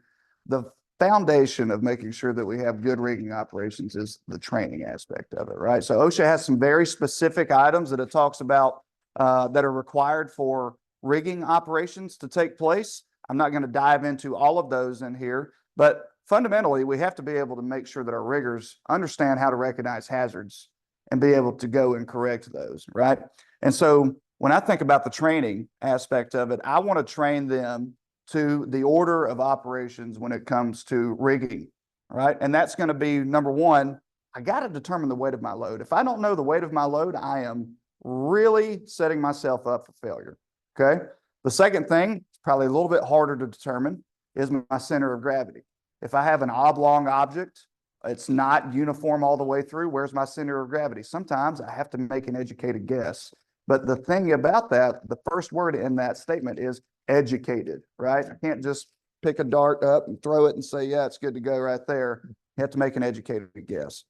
the foundation of making sure that we have good rigging operations is the training aspect of it, right? So OSHA has some very specific items that it talks about that are required for rigging operations to take place. I'm not going to dive into all of those in here, but fundamentally, we have to be able to make sure that our riggers understand how to recognize hazards and be able to go and correct those, right? And so when I think about the training aspect of it, I want to train them to the order of operations when it comes to rigging, right? And that's going to be number one, I got to determine the weight of my load. If I don't know the weight of my load, I am really setting myself up for failure, okay? The second thing, probably a little bit harder to determine, is my center of gravity. If I have an oblong object, it's not uniform all the way through, where's my center of gravity? Sometimes I have to make an educated guess. But the thing about that, the first word in that statement is educated, right? I can't just pick a dart up and throw it and say, yeah, it's good to go right there. You have to make an educated guess.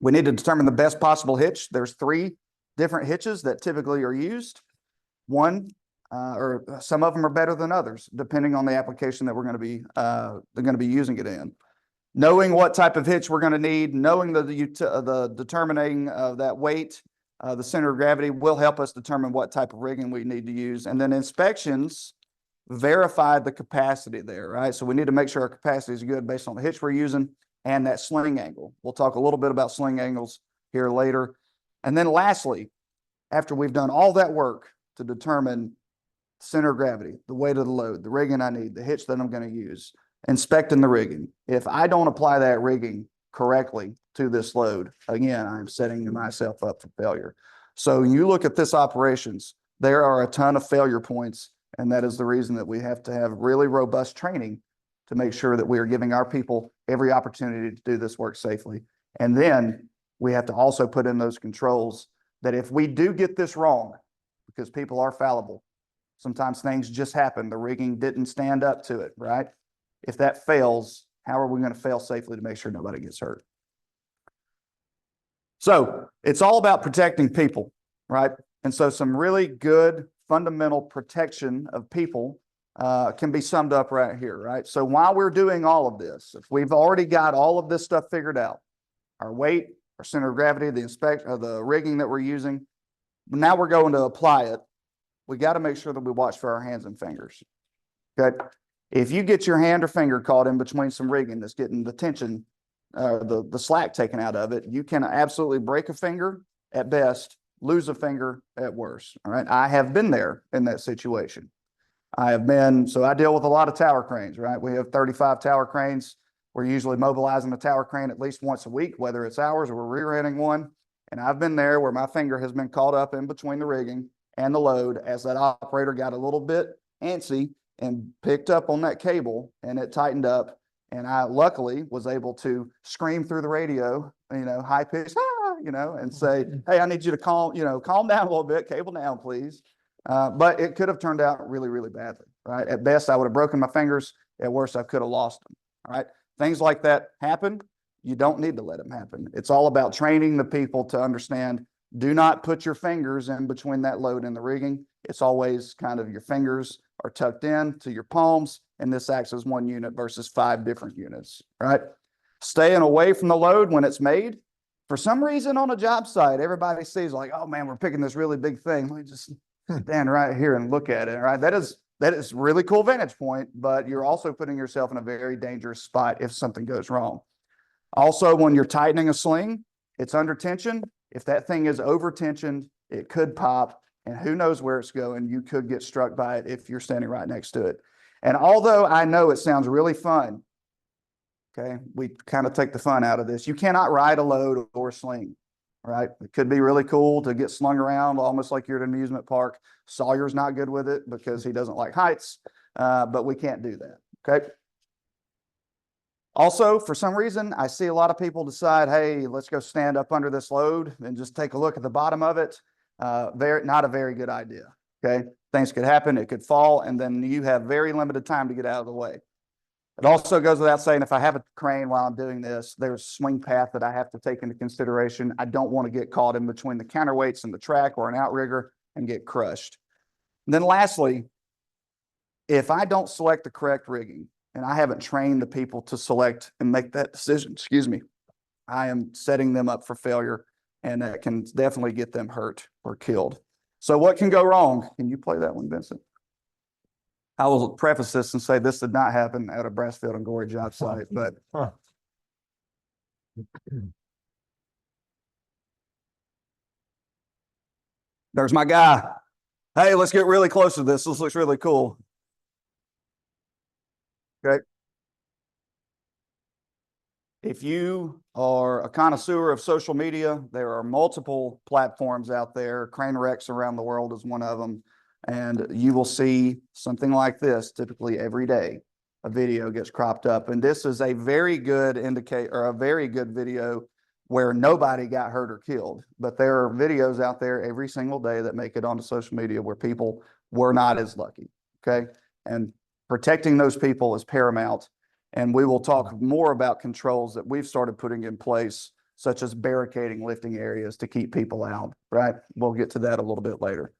We need to determine the best possible hitch. There's 3 different hitches that typically are used. One or some of them are better than others, depending on the application that we're going to be using it in. Knowing what type of hitch we're going to need, knowing the determining of that weight, the center of gravity will help us determine what type of rigging we need to use. And then inspections verify the capacity there, right? So we need to make sure our capacity is good based on the hitch we're using and that sling angle. We'll talk a little bit about sling angles here later. And then lastly, after we've done all that work to determine center of gravity, the weight of the load, the rigging I need, the hitch that I'm going to use, inspecting the rigging. If I don't apply that rigging correctly to this load, again, I'm setting myself up for failure. So when you look at this operations, there are a ton of failure points, and that is the reason that we have to have really robust training to make sure that we are giving our people every opportunity to do this work safely. And then we have to also put in those controls that if we do get this wrong, because people are fallible, sometimes things just happen. The rigging didn't stand up to it, right? If that fails, how are we going to fail safely to make sure nobody gets hurt? So it's all about protecting people, right? And so some really good fundamental protection of people can be summed up right here, right? So while we're doing all of this, if we've already got all of this stuff figured out, our weight, our center of gravity, the rigging that we're using, now we're going to apply it. We got to make sure that we watch for our hands and fingers. Okay. If you get your hand or finger caught in between some rigging that's getting the tension, the slack taken out of it, you can absolutely break a finger at best, lose a finger at worst. All right. I have been there in that situation. So I deal with a lot of tower cranes, right? We have 35 tower cranes. We're usually mobilizing the tower crane at least once a week, whether it's ours or we're rear-ending one. And I've been there where my finger has been caught up in between the rigging and the load as that operator got a little bit antsy and picked up on that cable and it tightened up. And I luckily was able to scream through the radio, high pitched, and say, hey, I need you to calm down a little bit, cable down, please. But it could have turned out really, really badly, right? At best, I would have broken my fingers. At worst, I could have lost them, all right? Things like that happen. You don't need to let them happen. It's all about training the people to understand, do not put your fingers in between that load and the rigging. It's always kind of your fingers are tucked in to your palms, and this acts as one unit versus 5 different units, right? Staying away from the load when it's made. For some reason on a job site, everybody sees like, oh man, we're picking this really big thing. Let me just stand right here and look at it, right? That is really cool vantage point, but you're also putting yourself in a very dangerous spot if something goes wrong. Also, when you're tightening a sling, it's under tension. If that thing is over tensioned, it could pop, and who knows where it's going. You could get struck by it if you're standing right next to it. And although I know it sounds really fun, okay, we kind of take the fun out of this. You cannot ride a load or a sling, right? It could be really cool to get slung around almost like you're at an amusement park. Sawyer's not good with it because he doesn't like heights, but we can't do that, okay? Also, for some reason, I see a lot of people decide, hey, let's go stand up under this load and just take a look at the bottom of it. Not a very good idea, okay? Things could happen, it could fall, and then you have very limited time to get out of the way. It also goes without saying, if I have a crane while I'm doing this, there's a swing path that I have to take into consideration. I don't want to get caught in between the counterweights and the track or an outrigger and get crushed. And then lastly, if I don't select the correct rigging, and I haven't trained the people to select and make that decision, I am setting them up for failure, and that can definitely get them hurt or killed. So what can go wrong? Can you play that one, Vincent? I will preface this and say this did not happen at a Brassfield and Gorey job site, but there's my guy. Hey, let's get really close to this. This looks really cool. Okay. If you are a connoisseur of social media, there are multiple platforms out there. Crane Rex around the world is one of them. And you will see something like this typically every day. A video gets cropped up. And this is a very good indicator, or a very good video where nobody got hurt or killed. But there are videos out there every single day that make it onto social media where people were not as lucky. Okay. And protecting those people is paramount. And we will talk more about controls that we've started putting in place, such as barricading lifting areas to keep people out, right? We'll get to that a little bit later.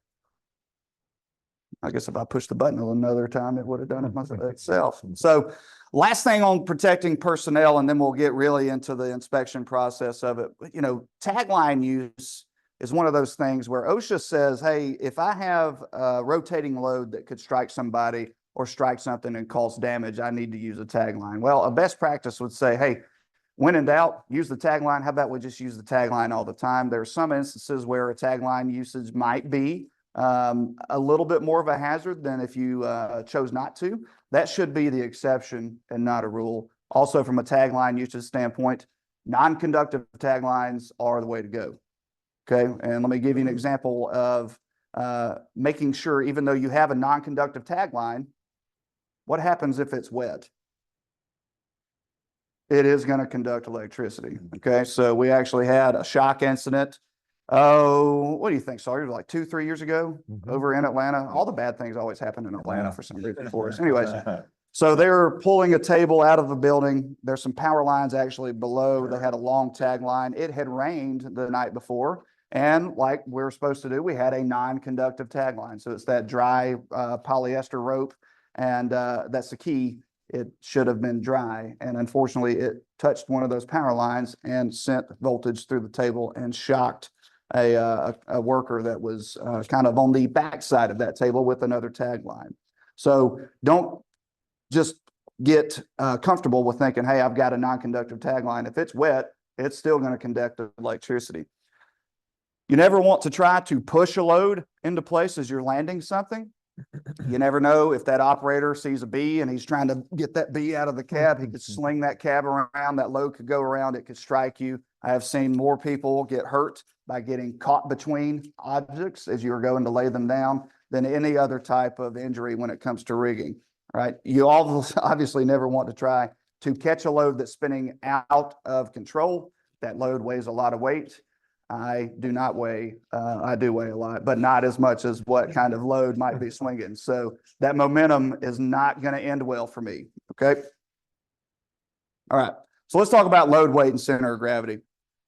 I guess if I pushed the button another time, it would have done it itself. So last thing on protecting personnel, and then we'll get really into the inspection process of it. You know, tagline use is one of those things where OSHA says, hey, if I have a rotating load that could strike somebody or strike something and cause damage, I need to use a tagline. Well, a best practice would say, hey, when in doubt, use the tagline. How about we just use the tagline all the time? There are some instances where a tagline usage might be a little bit more of a hazard than if you chose not to. That should be the exception and not a rule. Also, from a tagline usage standpoint, non-conductive taglines are the way to go. Okay, and let me give you an example of making sure, even though you have a non-conductive tagline, what happens if it's wet? It is going to conduct electricity. Okay, so we actually had a shock incident. Oh, what do you think, Sawyer? Like 2-3 years ago over in Atlanta. All the bad things always happen in Atlanta for some reason for us. Anyways, so they're pulling a table out of a building. There's some power lines actually below. They had a long tag line. It had rained the night before. And like we're supposed to do, we had a non-conductive tagline. So it's that dry polyester rope. And that's the key. It should have been dry. And unfortunately, it touched one of those power lines and sent voltage through the table and shocked a worker that was kind of on the backside of that table with another tagline. So don't just get comfortable with thinking, hey, I've got a non-conductive tagline. If it's wet, it's still going to conduct electricity. You never want to try to push a load into place as you're landing something. You never know if that operator sees a bee and he's trying to get that bee out of the cab. He could sling that cab around, that load could go around, it could strike you. I have seen more people get hurt by getting caught between objects as you're going to lay them down than any other type of injury when it comes to rigging, right? You obviously never want to try to catch a load that's spinning out of control. That load weighs a lot of weight. I do not weigh, I do weigh a lot, but not as much as what kind of load might be swinging. So that momentum is not going to end well for me, okay? All right, so let's talk about load, weight, and center of gravity.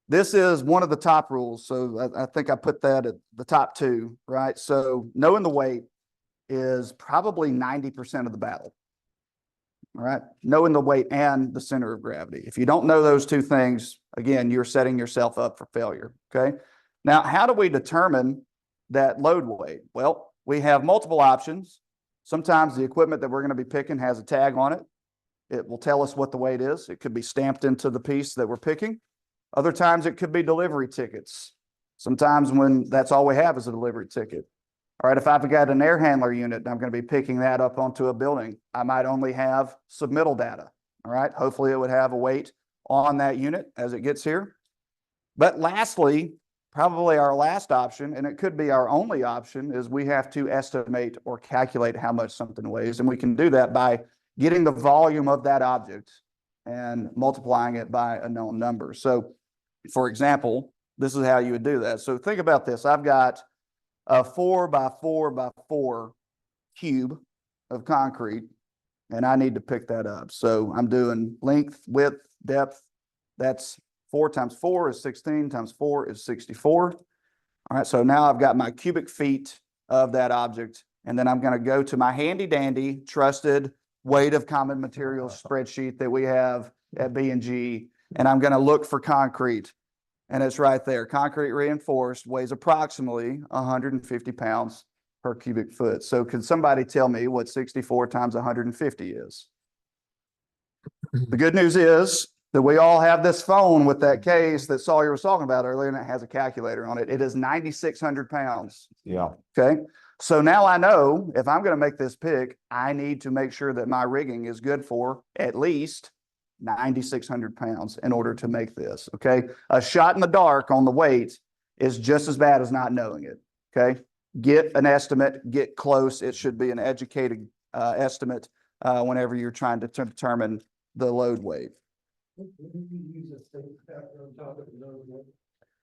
This is one of the top rules, so I think I put that at the top 2, right? So knowing the weight is probably 90% of the battle. All right, knowing the weight and the center of gravity. If you don't know those two things, again, you're setting yourself up for failure, okay? Now, how do we determine that load weight? Well, we have multiple options. Sometimes the equipment that we're going to be picking has a tag on it. It will tell us what the weight is. It could be stamped into the piece that we're picking. Other times it could be delivery tickets. Sometimes when that's all we have is a delivery ticket. All right, if I've got an air handler unit and I'm going to be picking that up onto a building, I might only have submittal data. All right, hopefully it would have a weight on that unit as it gets here. But lastly, probably our last option, and it could be our only option, is we have to estimate or calculate how much something weighs. And we can do that by getting the volume of that object and multiplying it by a known number. So, for example, this is how you would do that. So think about this. I've got a 4x4x4 cube of concrete, and I need to pick that up. So I'm doing length, width, depth. That's 4 times 4 is 16 times 4 is 64. All right, so now I've got my cubic feet of that object, and then I'm going to go to my handy dandy trusted weight of common materials spreadsheet that we have at B&G, and I'm going to look for concrete. And it's right there. Concrete reinforced weighs approximately 150 pounds per cubic foot. So can somebody tell me what 64 times 150 is? The good news is that we all have this phone with that case that Sawyer was talking about earlier, and it has a calculator on it. It is 9,600 pounds. Yeah. Okay. So now I know if I'm going to make this pick, I need to make sure that my rigging is good for at least 9,600 pounds in order to make this, okay? A shot in the dark on the weight is just as bad as not knowing it, okay? Get an estimate, get close. It should be an educated estimate whenever you're trying to determine the load weight.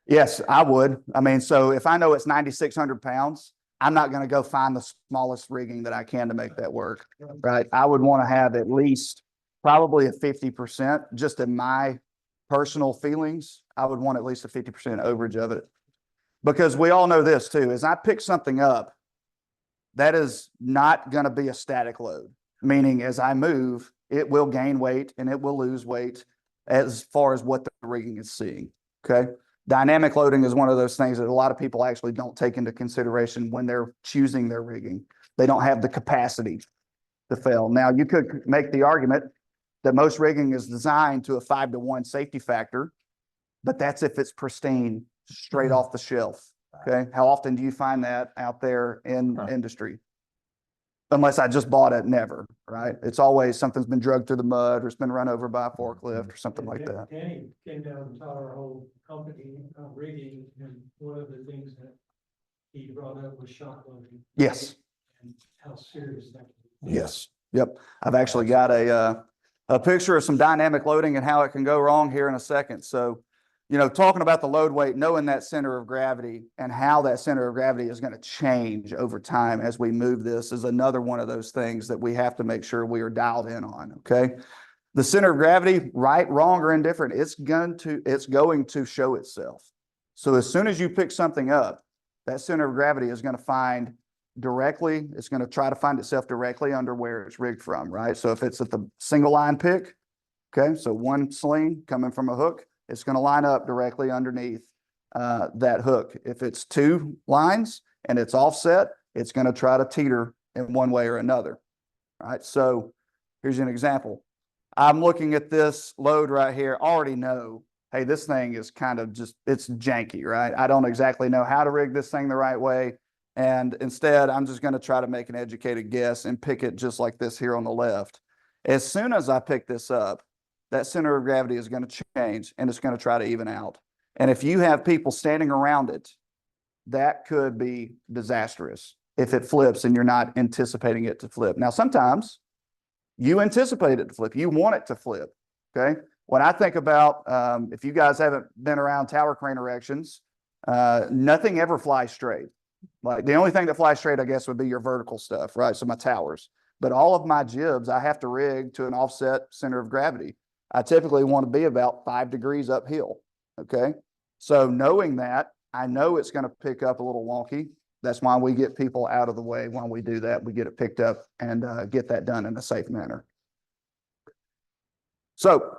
Yes, I would. I mean, so if I know it's 9,600 pounds, I'm not going to go find the smallest rigging that I can to make that work, right? I would want to have at least probably a 50%, just in my personal feelings. I would want at least a 50% overage of it. Because we all know this too, as I pick something up, that is not going to be a static load, meaning as I move, it will gain weight and it will lose weight as far as what the rigging is seeing. Okay. Dynamic loading is one of those things that a lot of people actually don't take into consideration when they're choosing their rigging. They don't have the capacity to fail. Now, you could make the argument that most rigging is designed to a 5-to-1 safety factor, but that's if it's pristine, straight off the shelf. Okay. How often do you find that out there in industry? Unless I just bought it, never, right? It's always something's been drugged through the mud or it's been run over by a forklift or something like that. Danny came down and taught our whole company rigging, and one of the things that he brought up was shock loading. Yes. And how serious that is. Yes. Yep. I've actually got a picture of some dynamic loading and how it can go wrong here in a second. So, you know, talking about the load weight, knowing that center of gravity and how that center of gravity is going to change over time as we move this is another one of those things that we have to make sure we are dialed in on. Okay. The center of gravity, right, wrong, or indifferent, it's going to show itself. So as soon as you pick something up, that center of gravity is going to find directly, it's going to try to find itself directly under where it's rigged from, right? So if it's at the single line pick, okay, so one sling coming from a hook, it's going to line up directly underneath that hook. If it's two lines and it's offset, it's going to try to teeter in one way or another, right? So here's an example. I'm looking at this load right here, already know, hey, this thing is kind of just, it's janky, right? I don't exactly know how to rig this thing the right way. And instead, I'm just going to try to make an educated guess and pick it just like this here on the left. As soon as I pick this up, that center of gravity is going to change and it's going to try to even out. And if you have people standing around it, that could be disastrous if it flips and you're not anticipating it to flip. Now, sometimes you anticipate it to flip. You want it to flip, okay? When I think about, if you guys haven't been around tower crane erections, nothing ever flies straight. Like the only thing that flies straight, I guess, would be your vertical stuff, right? So my towers. But all of my jibs, I have to rig to an offset center of gravity. I typically want to be about 5 degrees uphill, okay? So knowing that, I know it's going to pick up a little wonky. That's why we get people out of the way when we do that. We get it picked up and get that done in a safe manner. So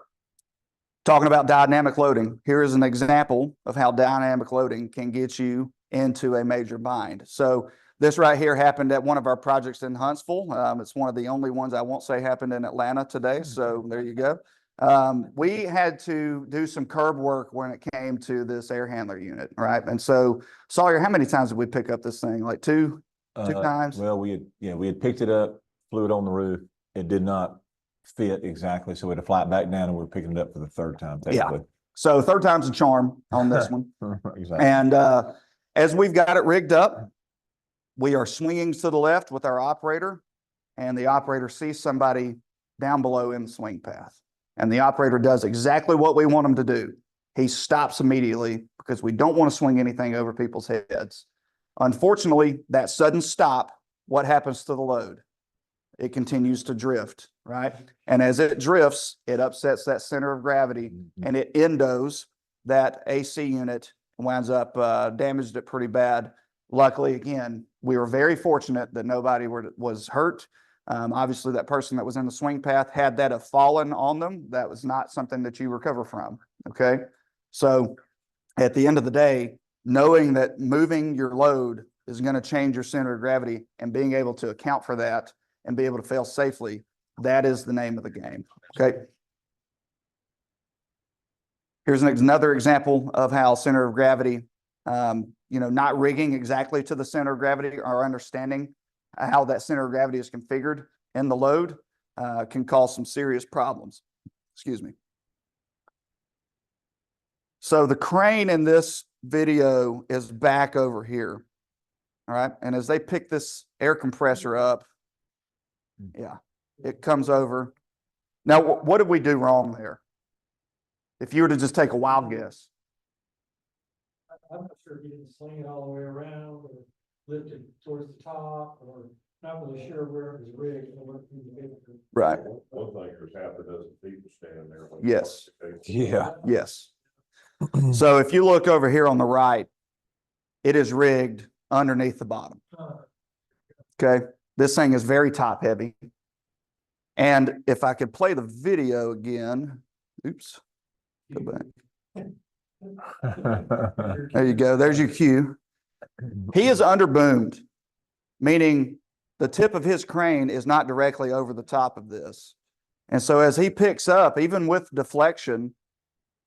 talking about dynamic loading, here is an example of how dynamic loading can get you into a major bind. So this right here happened at one of our projects in Huntsville. It's one of the only ones I won't say happened in Atlanta today. So there you go. We had to do some curb work when it came to this air handler unit, right? And so Sawyer, how many times did we pick up this thing? Like two times? Well, we had picked it up, flew it on the roof. It did not fit exactly. So we had to fly it back down and we're picking it up for the third time. Yeah. So third time's a charm on this one. Exactly. And as we've got it rigged up, we are swinging to the left with our operator, and the operator sees somebody down below in the swing path. And the operator does exactly what we want him to do. He stops immediately because we don't want to swing anything over people's heads. Unfortunately, that sudden stop, what happens to the load? It continues to drift, right? And as it drifts, it upsets that center of gravity and it endos that AC unit, winds up damaged it pretty bad. Luckily, again, we were very fortunate that nobody was hurt. Obviously, that person that was in the swing path, had that have fallen on them, that was not something that you recover from, okay? So at the end of the day, knowing that moving your load is going to change your center of gravity and being able to account for that and be able to fail safely, that is the name of the game, okay? Here's another example of how center of gravity, not rigging exactly to the center of gravity or understanding how that center of gravity is configured in the load can cause some serious problems. Excuse me. So the crane in this video is back over here. All right. And as they pick this air compressor up, yeah, it comes over. Now, what did we do wrong there? If you were to just take a wild guess. I'm not sure if you can sling it all the way around or lift it towards the top, or not really sure where it was rigged. Right. One thing is half a dozen people standing there. Yes. Yeah. Yes. So if you look over here on the right, it is rigged underneath the bottom. Okay, this thing is very top heavy. And if I could play the video again, oops, go back. There you go. There's your cue. He is under boomed, meaning the tip of his crane is not directly over the top of this. And so as he picks up, even with deflection,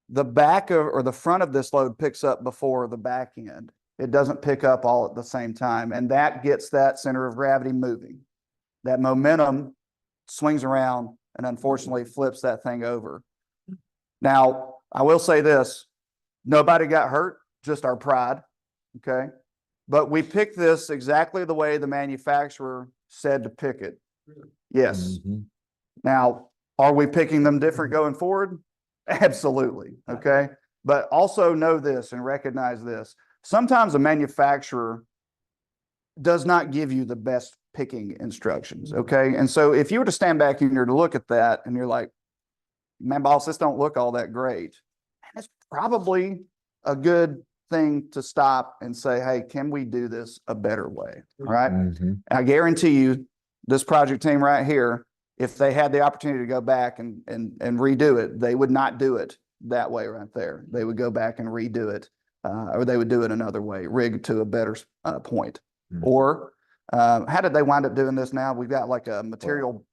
the back of, or the front of this load picks up before the back end. It doesn't pick up all at the same time. And that gets that center of gravity moving. That momentum swings around and unfortunately flips that thing over. Now, I will say this, nobody got hurt, just our pride, okay? But we picked this exactly the way the manufacturer said to pick it. Yes. Mhm. Now, are we picking them different going forward? Absolutely, okay? But also know this and recognize this. Sometimes a manufacturer does not give you the best picking instructions, okay? And so if you were to stand back and you're to look at that and you're like, man, boss, this don't look all that great. And it's probably a good thing to stop and say, hey, can we do this a better way? All right. Mhm. I guarantee you, this project team right here, if they had the opportunity to go back and redo it, they would not do it that way right there. They would go back and redo it, or they would do it another way, rig to a better point. Mhm. Or how did they wind up doing this now? We've got like a material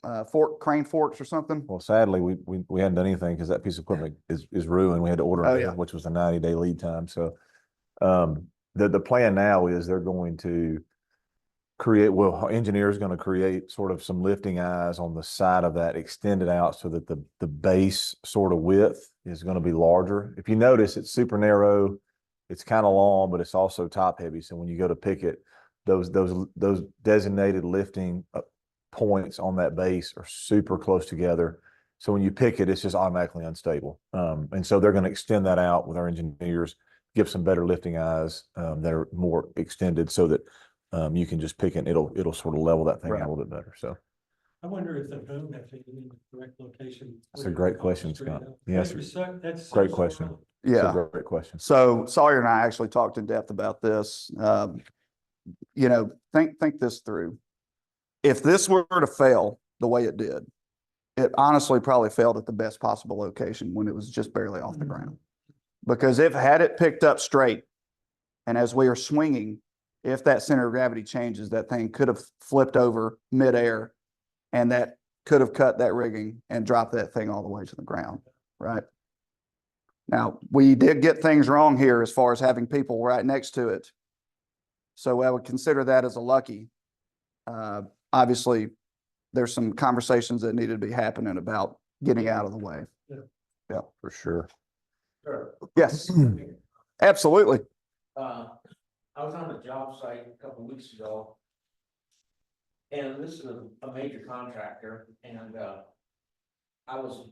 crane forks or something. Well, sadly, we hadn't done anything because that piece of equipment is ruined. We had to order Oh, it, yeah. which was a 90-day lead time. So the plan now is they're going to create, well, engineers going to create sort of some lifting eyes on the side of that, extended out so that the base sort of width is going to be larger. If you notice, it's super narrow, it's kind of long, but it's also top heavy. So when you go to pick it, those designated lifting points on that base are super close together. So when you pick it, it's just automatically unstable. And so they're going to extend that out with our engineers, give some better lifting eyes that are more extended so that you can just pick it and it'll sort of level that thing out a little bit better. So I wonder if the boom actually in the correct location. that's a great question, Scott. Yes, That's great question. It's Yeah. a great question. So Sawyer and I actually talked in depth about this. You know, think this through. If this were to fail the way it did, it honestly probably failed at the best possible location when it was just barely off the ground. Because if had it picked up straight, and as we are swinging, if that center of gravity changes, that thing could have flipped over midair, and that could have cut that rigging and dropped that thing all the way to the ground, right? Now, we did get things wrong here as far as having people right next to it. So I would consider that as a lucky. Obviously, there's some conversations that needed to be happening about getting out of the way. Yeah, for sure. Sure. Yes, absolutely. I was on a job site a couple of weeks ago. And this is a major contractor and, I was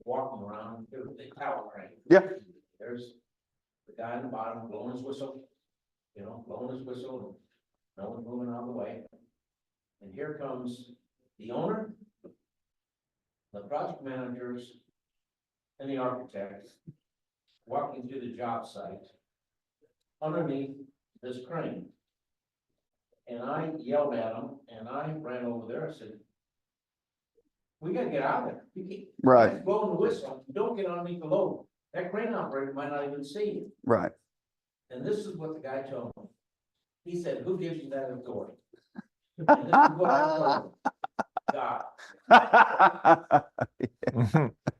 walking around, there was a tower crane. Yeah. There's the guy in the bottom blowing his whistle, blowing his whistle, and no one's moving out of the way. And here comes the owner, the project managers, and the architects walking to the job site underneath this crane. And I yelled at them and I ran over there. I said, we gotta get out of there. You keep Right, blowing the whistle. Don't get underneath the load. That crane operator might not even see you. right. And this is what the guy told me. He said, who gives you that authority? And this is what I told him. God.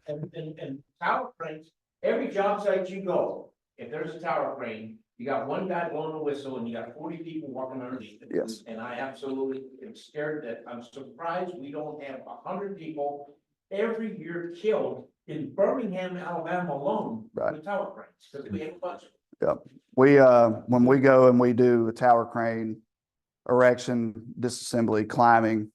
And tower cranes, every job site you go, if there's a tower crane, you got one guy blowing a whistle and you got 40 people walking underneath it. Yes. And I absolutely am scared that, I'm surprised we don't have 100 people every year killed in Birmingham, Alabama alone. Right. With tower cranes, because we have a bunch. We, when we go and we do a tower crane erection, disassembly, climbing,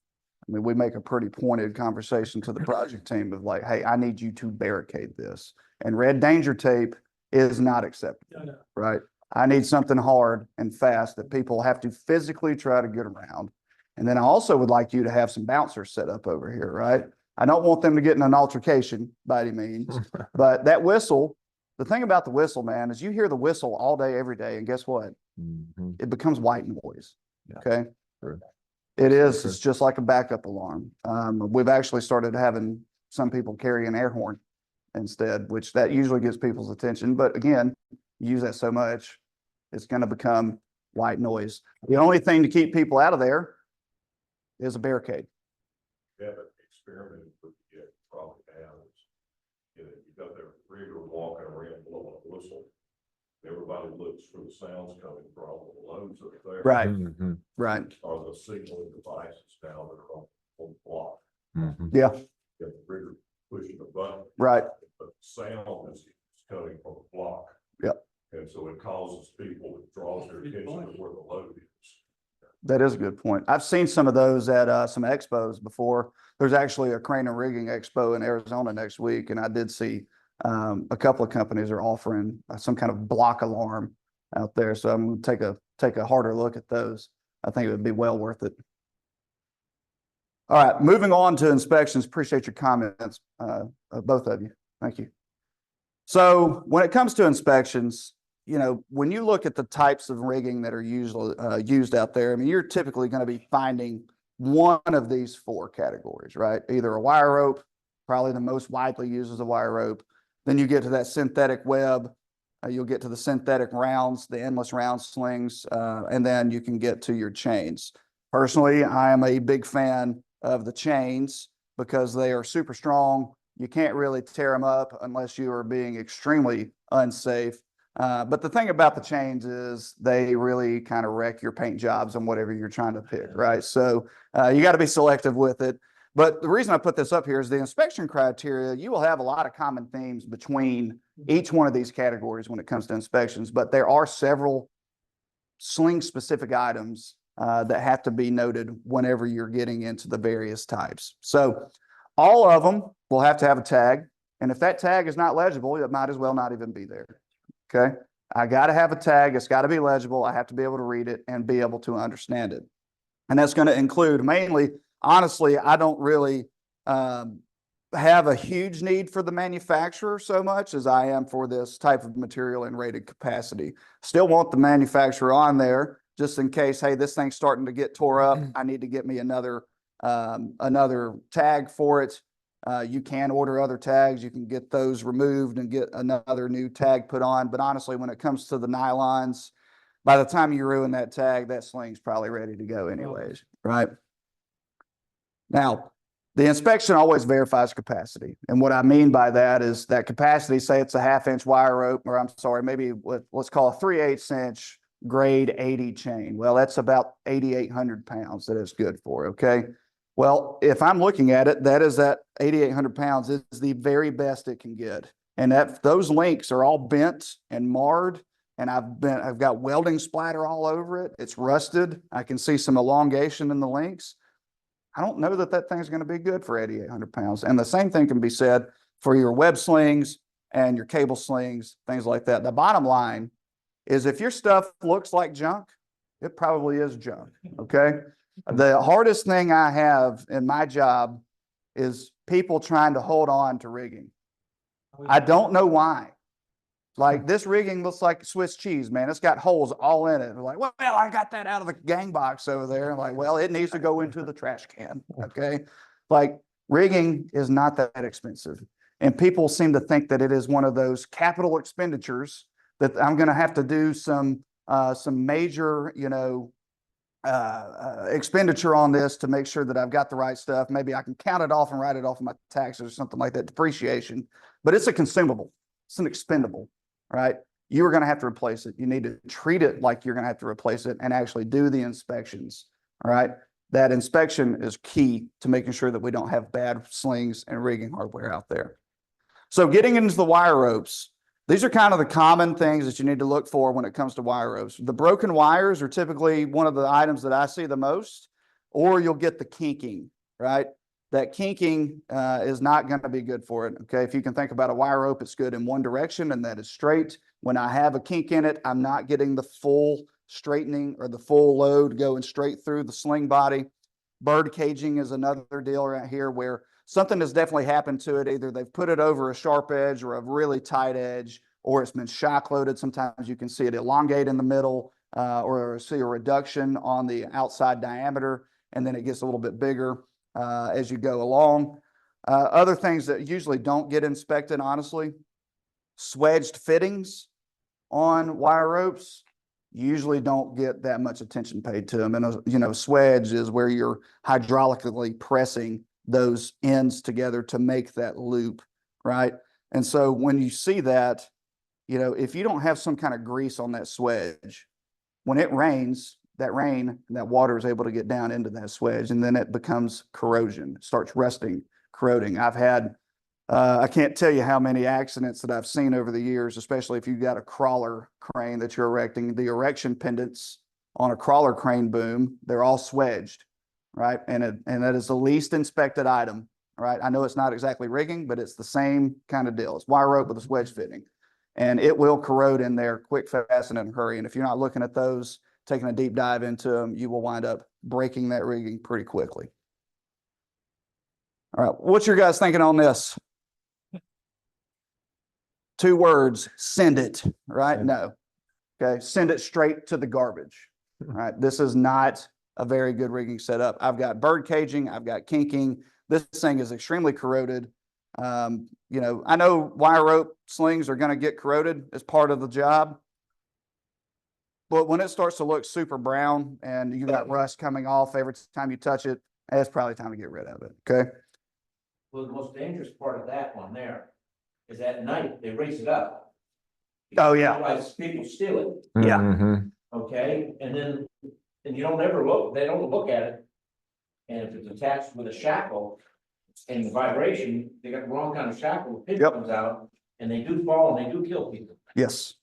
I mean, we make a pretty pointed conversation to the project team of like, hey, I need you to barricade this. And red danger tape is not acceptable, No. right? I need something hard and fast that people have to physically try to get around. And then I also would like you to have some bouncers set up over here, right? I don't want them to get in an altercation by any means, but that whistle, the thing about the whistle, man, is you hear the whistle all day, every day, and guess what? Mhm. It becomes white noise. Yeah. Okay. It is, it's just like a backup alarm. We've actually started having some people carry an air horn instead, which that usually gets people's attention. But again, you use that so much, it's going to become white noise. The only thing to keep people out of there is a barricade. Yeah, but experimenting with the probably now is, you know, you got their rigger walking around blowing a whistle. Everybody looks for the sounds coming from the loads that are there. Right. Mhm, Right. Are the signaling devices now that are on the block. mhm. Yeah. You have the rigger pushing a button. Right. But the sound is coming from the block. Yep. And so it causes people, it draws their attention to where the load is. That is a good point. I've seen some of those at some expos before. There's actually a crane and rigging expo in Arizona next week, and I did see a couple of companies are offering some kind of block alarm out there. So I'm going to take a harder look at those. I think it would be well worth it. All right, moving on to inspections. Appreciate your comments, both of you. Thank you. So when it comes to inspections, you know, when you look at the types of rigging that are usually used out there, I mean, you're typically going to be finding one of these four categories, right? Either a wire rope, probably the most widely used is a wire rope. Then you get to that synthetic web. You'll get to the synthetic rounds, the endless round slings, and then you can get to your chains. Personally, I am a big fan of the chains because they are super strong. You can't really tear them up unless you are being extremely unsafe. But the thing about the chains is they really kind of wreck your paint jobs on whatever you're trying to pick, right? So you got to be selective with it. But the reason I put this up here is the inspection criteria. You will have a lot of common themes between each one of these categories when it comes to inspections, but there are several sling specific items that have to be noted whenever you're getting into the various types. So all of them will have to have a tag. And if that tag is not legible, it might as well not even be there. Okay. I got to have a tag. It's got to be legible. I have to be able to read it and be able to understand it. And that's going to include mainly, honestly, I don't really have a huge need for the manufacturer so much as I am for this type of material and rated capacity. Still want the manufacturer on there just in case, hey, this thing's starting to get tore up. I need to get me another tag for it. You can order other tags. You can get those removed and get another new tag put on. But honestly, when it comes to the nylons, by the time you ruin that tag, that sling's probably ready to go anyways, right? Now, the inspection always verifies capacity. And what I mean by that is that capacity, say it's a 1/2-inch wire rope, or I'm sorry, maybe let's call a 3/8 inch grade 80 chain. Well, that's about 8,800 pounds that it's good for, okay? Well, if I'm looking at it, that 8,800 pounds is the very best it can get. And those links are all bent and marred, and I've got welding splatter all over it. It's rusted. I can see some elongation in the links. I don't know that thing's going to be good for 8,800 pounds. And the same thing can be said for your web slings and your cable slings, things like that. The bottom line is if your stuff looks like junk, it probably is junk, okay? The hardest thing I have in my job is people trying to hold on to rigging. I don't know why. Like this rigging looks like Swiss cheese, man. It's got holes all in it. They're like, well, I got that out of the gang box over there. I'm like, well, it needs to go into the trash can. Okay. Like rigging is not that expensive. And people seem to think that it is one of those capital expenditures that I'm going to have to do some major, expenditure on this to make sure that I've got the right stuff. Maybe I can count it off and write it off of my taxes or something like that, depreciation, but it's a consumable. It's an expendable, right? You are going to have to replace it. You need to treat it like you're going to have to replace it and actually do the inspections, all right? That inspection is key to making sure that we don't have bad slings and rigging hardware out there. So getting into the wire ropes, these are kind of the common things that you need to look for when it comes to wire ropes. The broken wires are typically one of the items that I see the most, or you'll get the kinking, right? That kinking is not going to be good for it, okay? If you can think about a wire rope, it's good in one direction, and that is straight. When I have a kink in it, I'm not getting the full straightening or the full load going straight through the sling body. Bird caging is another deal right here where something has definitely happened to it. Either they've put it over a sharp edge or a really tight edge, or it's been shock loaded. Sometimes you can see it elongate in the middle. or see a reduction on the outside diameter, and then it gets a little bit bigger as you go along. Other things that usually don't get inspected, honestly, swedged fittings on wire ropes usually don't get that much attention paid to them. And, swedge is where you're hydraulically pressing those ends together to make that loop, right? And so when you see that, if you don't have some kind of grease on that swedge, when it rains, that water is able to get down into that swedge, and then it becomes corrosion, starts rusting, corroding. I've had, I can't tell you how many accidents that I've seen over the years, especially if you've got a crawler crane that you're erecting. The erection pendants on a crawler crane boom, they're all swedged, right? And that is the least inspected item, right? I know it's not exactly rigging, but it's the same kind of deal. It's wire rope with a swedge fitting, and it will corrode in there quick, fast, and in a hurry. And if you're not looking at those, taking a deep dive into them, you will wind up breaking that rigging pretty quickly. All right, what's your guys thinking on this? 2 words, send it, right? No. Okay, send it straight to the garbage, right? This is not a very good rigging setup. I've got bird caging, I've got kinking. This thing is extremely corroded. I know wire rope slings are going to get corroded as part of the job. But when it starts to look super brown and you got rust coming off every time you touch it, it's probably time to get rid of it, okay? Well, the most dangerous part of that one there is at night, they raise it up. Oh, yeah. Otherwise, people steal it, Yeah. Mhm. okay? And you don't ever look, they don't look at it. And if it's attached with a shackle and the vibration, they got the wrong kind of shackle, the pin Yep. comes out, and they do fall and they do kill people. Yes.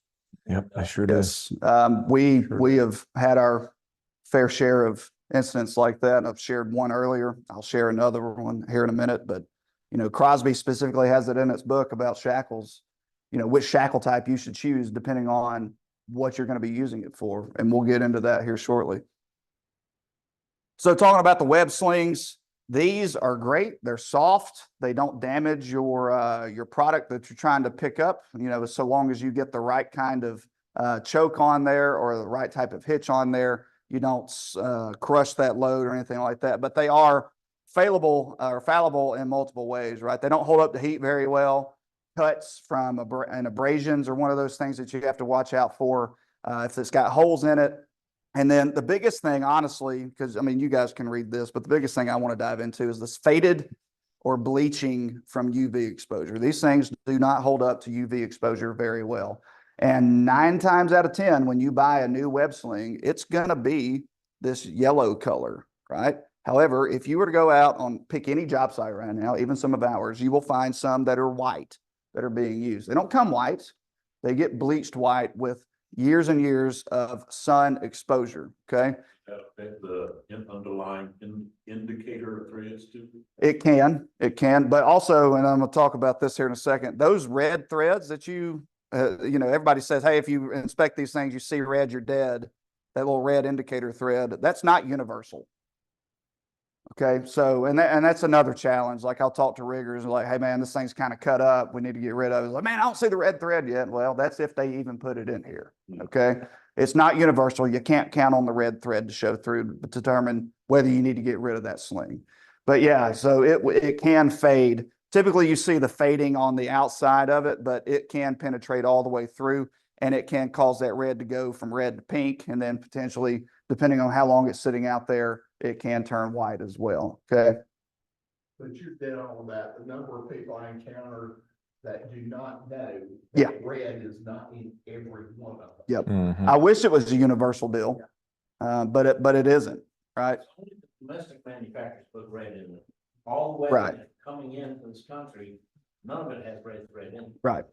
Yep, I sure does. Yes. We have had our fair share of incidents like that. I've shared one earlier. I'll share another one here in a minute, but Crosby specifically has it in its book about shackles, which shackle type you should choose depending on what you're going to be using it for. And we'll get into that here shortly. So talking about the web slings, these are great. They're soft. They don't damage your product that you're trying to pick up, so long as you get the right kind of choke on there or the right type of hitch on there. You don't crush that load or anything like that, but they are fallible in multiple ways, right? They don't hold up to heat very well. Cuts from and abrasions are one of those things that you have to watch out for if it's got holes in it. And then the biggest thing, honestly, because you guys can read this, but the biggest thing I want to dive into is this faded or bleaching from UV exposure. These things do not hold up to UV exposure very well. And 9 times out of 10, when you buy a new web sling, it's going to be this yellow color, right? However, if you were to go out on pick any job site right now, even some of ours, you will find some that are white that are being used. They don't come white. They get bleached white with years and years of sun exposure, okay? That affect the underlying indicator threads too? It can, but also, and I'm gonna talk about this here in a second, those red threads that everybody says, hey, if you inspect these things, you see red, you're dead. That little red indicator thread, that's not universal. Okay, so, and that's another challenge. Like I'll talk to riggers and like, hey man, this thing's kind of cut up. We need to get rid of it. Like, man, I don't see the red thread yet. Well, that's if they even put it in here. Okay, it's not universal. You can't count on the red thread to show through to determine whether you need to get rid of that sling. But yeah, so it can fade. Typically you see the fading on the outside of it, but it can penetrate all the way through, and it can cause that red to go from red to pink, and then potentially, depending on how long it's sitting out there, it can turn white as well, okay? But you're dead on that. The number of people I encounter that do not know Yeah. that red is not in every one of them. Yep. Mhm. I wish it was a universal deal, but it isn't, right? It's only the domestic manufacturers put red in it. All the way Right. coming into this country, none of it has red thread in it. Right.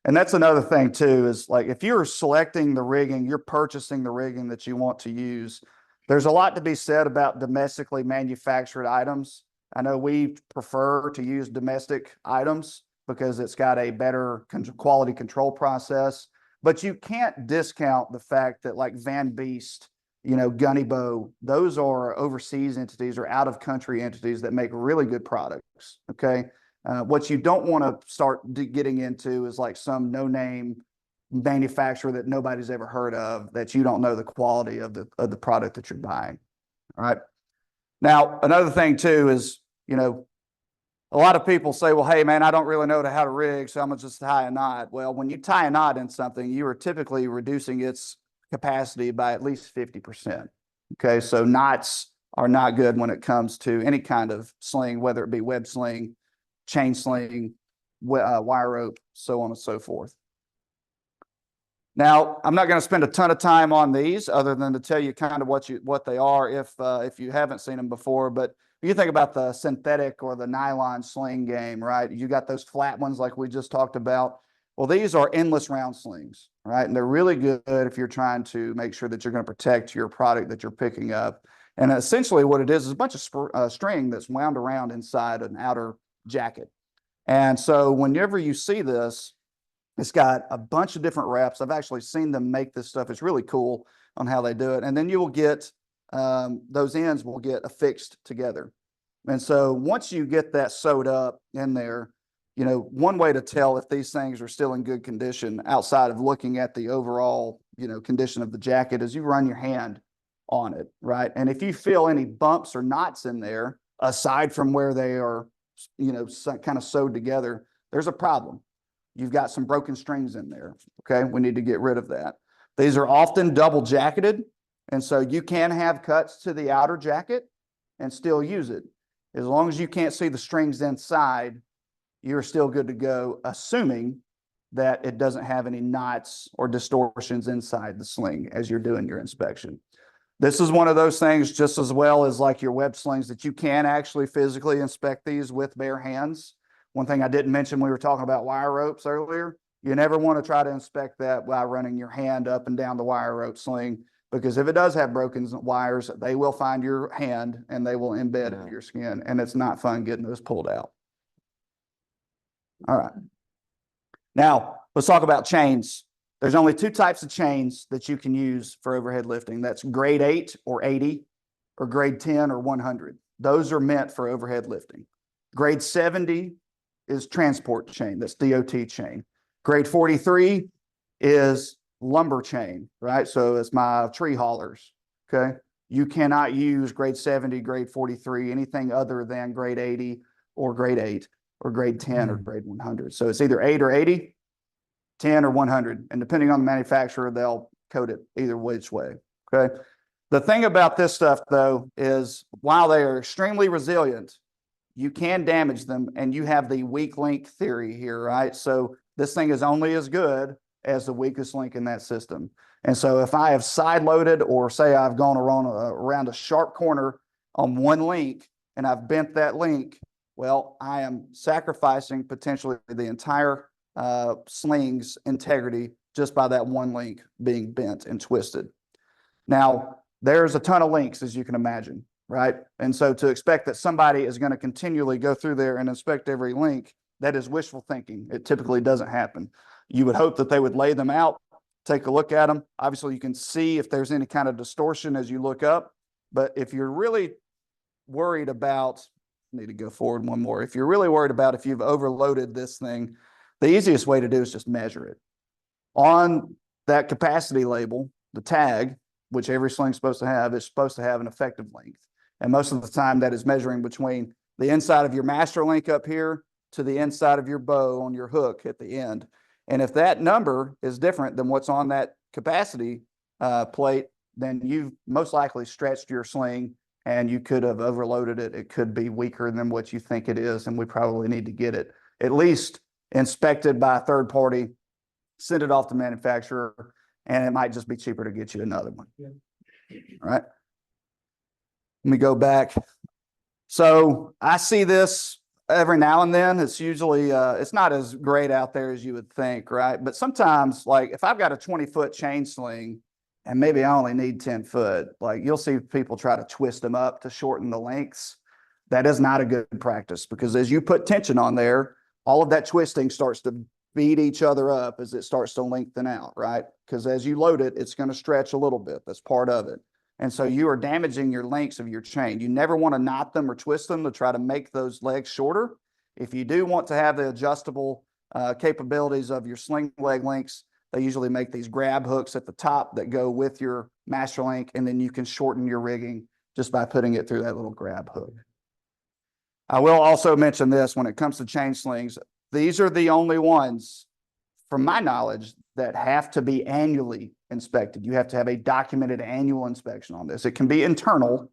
And that's another thing too, is like, if you're selecting the rigging, you're purchasing the rigging that you want to use. There's a lot to be said about domestically manufactured items. I know we prefer to use domestic items because it's got a better quality control process, but you can't discount the fact that like Van Beest, Gunny Bow, those are overseas entities or out of country entities that make really good products. Okay. What you don't want to start getting into is like some no name manufacturer that nobody's ever heard of, that you don't know the quality of the product that you're buying. All right. Now, another thing too is, you know, a lot of people say, well, hey man, I don't really know how to rig, so I'm gonna just tie a knot. Well, when you tie a knot in something, you are typically reducing its capacity by at least 50%. Okay, so knots are not good when it comes to any kind of sling, whether it be web sling, chain sling, wire rope, so on and so forth. Now, I'm not going to spend a ton of time on these other than to tell you kind of what they are if you haven't seen them before. But you think about the synthetic or the nylon sling game, right? You got those flat ones like we just talked about. Well, these are endless round slings, right? And they're really good if you're trying to make sure that you're going to protect your product that you're picking up. And essentially what it is a bunch of string that's wound around inside an outer jacket. And so whenever you see this, it's got a bunch of different wraps. I've actually seen them make this stuff. It's really cool on how they do it. And then you will get, those ends will get affixed together. And so once you get that sewed up in there, you know, one way to tell if these things are still in good condition outside of looking at the overall, you know, condition of the jacket is you run your hand on it, right? And if you feel any bumps or knots in there, aside from where they are, you know, kind of sewed together, there's a problem. You've got some broken strings in there. Okay, we need to get rid of that. These are often double jacketed, and so you can have cuts to the outer jacket and still use it. As long as you can't see the strings inside, you're still good to go, assuming that it doesn't have any knots or distortions inside the sling as you're doing your inspection. This is one of those things, just as well as like your web slings, that you can actually physically inspect these with bare hands. One thing I didn't mention when we were talking about wire ropes earlier, you never want to try to inspect that by running your hand up and down the wire rope sling, because if it does have broken wires, they will find your hand and they will embed into your skin, and it's not fun getting those pulled out. All right. Now, let's talk about chains. There's only two types of chains that you can use for overhead lifting. That's grade 8 or 80 or grade 10 or 100. Those are meant for overhead lifting. Grade 70 is transport chain, that's DOT chain. Grade 43 is lumber chain, right? So it's my tree haulers, okay? You cannot use grade 70, grade 43, anything other than grade 80 or grade 8 or grade 10 or grade 100. So it's either 8 or 80, 10 or 100. And depending on the manufacturer, they'll code it either which way, okay? The thing about this stuff though, is while they are extremely resilient, you can damage them, and you have the weak link theory here, right? So this thing is only as good as the weakest link in that system. And so if I have side loaded, or say I've gone around a sharp corner on one link and I've bent that link, well, I am sacrificing potentially the entire sling's integrity just by that one link being bent and twisted. Now, there's a ton of links, as you can imagine, right? And so to expect that somebody is going to continually go through there and inspect every link, that is wishful thinking. It typically doesn't happen. You would hope that they would lay them out, take a look at them. Obviously, you can see if there's any kind of distortion as you look up. But if you're really worried about, need to go forward one more. If you're really worried about if you've overloaded this thing, the easiest way to do is just measure it. On that capacity label, the tag, which every sling's supposed to have, is supposed to have an effective length. And most of the time that is measuring between the inside of your master link up here to the inside of your bow on your hook at the end. And if that number is different than what's on that capacity plate, then you've most likely stretched your sling and you could have overloaded it. It could be weaker than what you think it is, and we probably need to get it at least inspected by a third party, send it off to manufacturer, and it might just be cheaper to get you another one. Yeah. All right. Let me go back. So I see this every now and then. It's usually, it's not as great out there as you would think, right? But sometimes, like if I've got a 20-foot chain sling and maybe I only need 10 foot, like you'll see people try to twist them up to shorten the lengths. That is not a good practice, because as you put tension on there, all of that twisting starts to beat each other up as it starts to lengthen out, right? Because as you load it, it's going to stretch a little bit. That's part of it. And so you are damaging your lengths of your chain. You never want to knot them or twist them to try to make those legs shorter. If you do want to have the adjustable capabilities of your sling leg links, They usually make these grab hooks at the top that go with your master link, and then you can shorten your rigging just by putting it through that little grab hook. I will also mention this when it comes to chain slings. These are the only ones, from my knowledge, that have to be annually inspected. You have to have a documented annual inspection on this. It can be internal,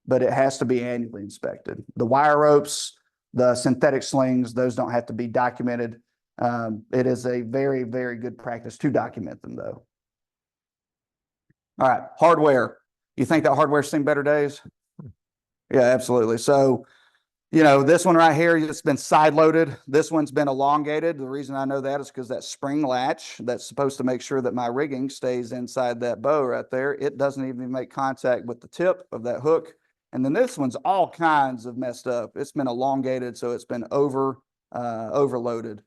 but it has to be annually inspected. The wire ropes, the synthetic slings, those don't have to be documented. It is a very, very good practice to document them, though. All right, hardware. You think that hardware's seen better days? Yeah, absolutely. So, you know, this one right here, it's been side loaded. This one's been elongated. The reason I know that is because that spring latch that's supposed to make sure that my rigging stays inside that bow right there, it doesn't even make contact with the tip of that hook. And then this one's all kinds of messed up. It's been elongated, so it's been overloaded.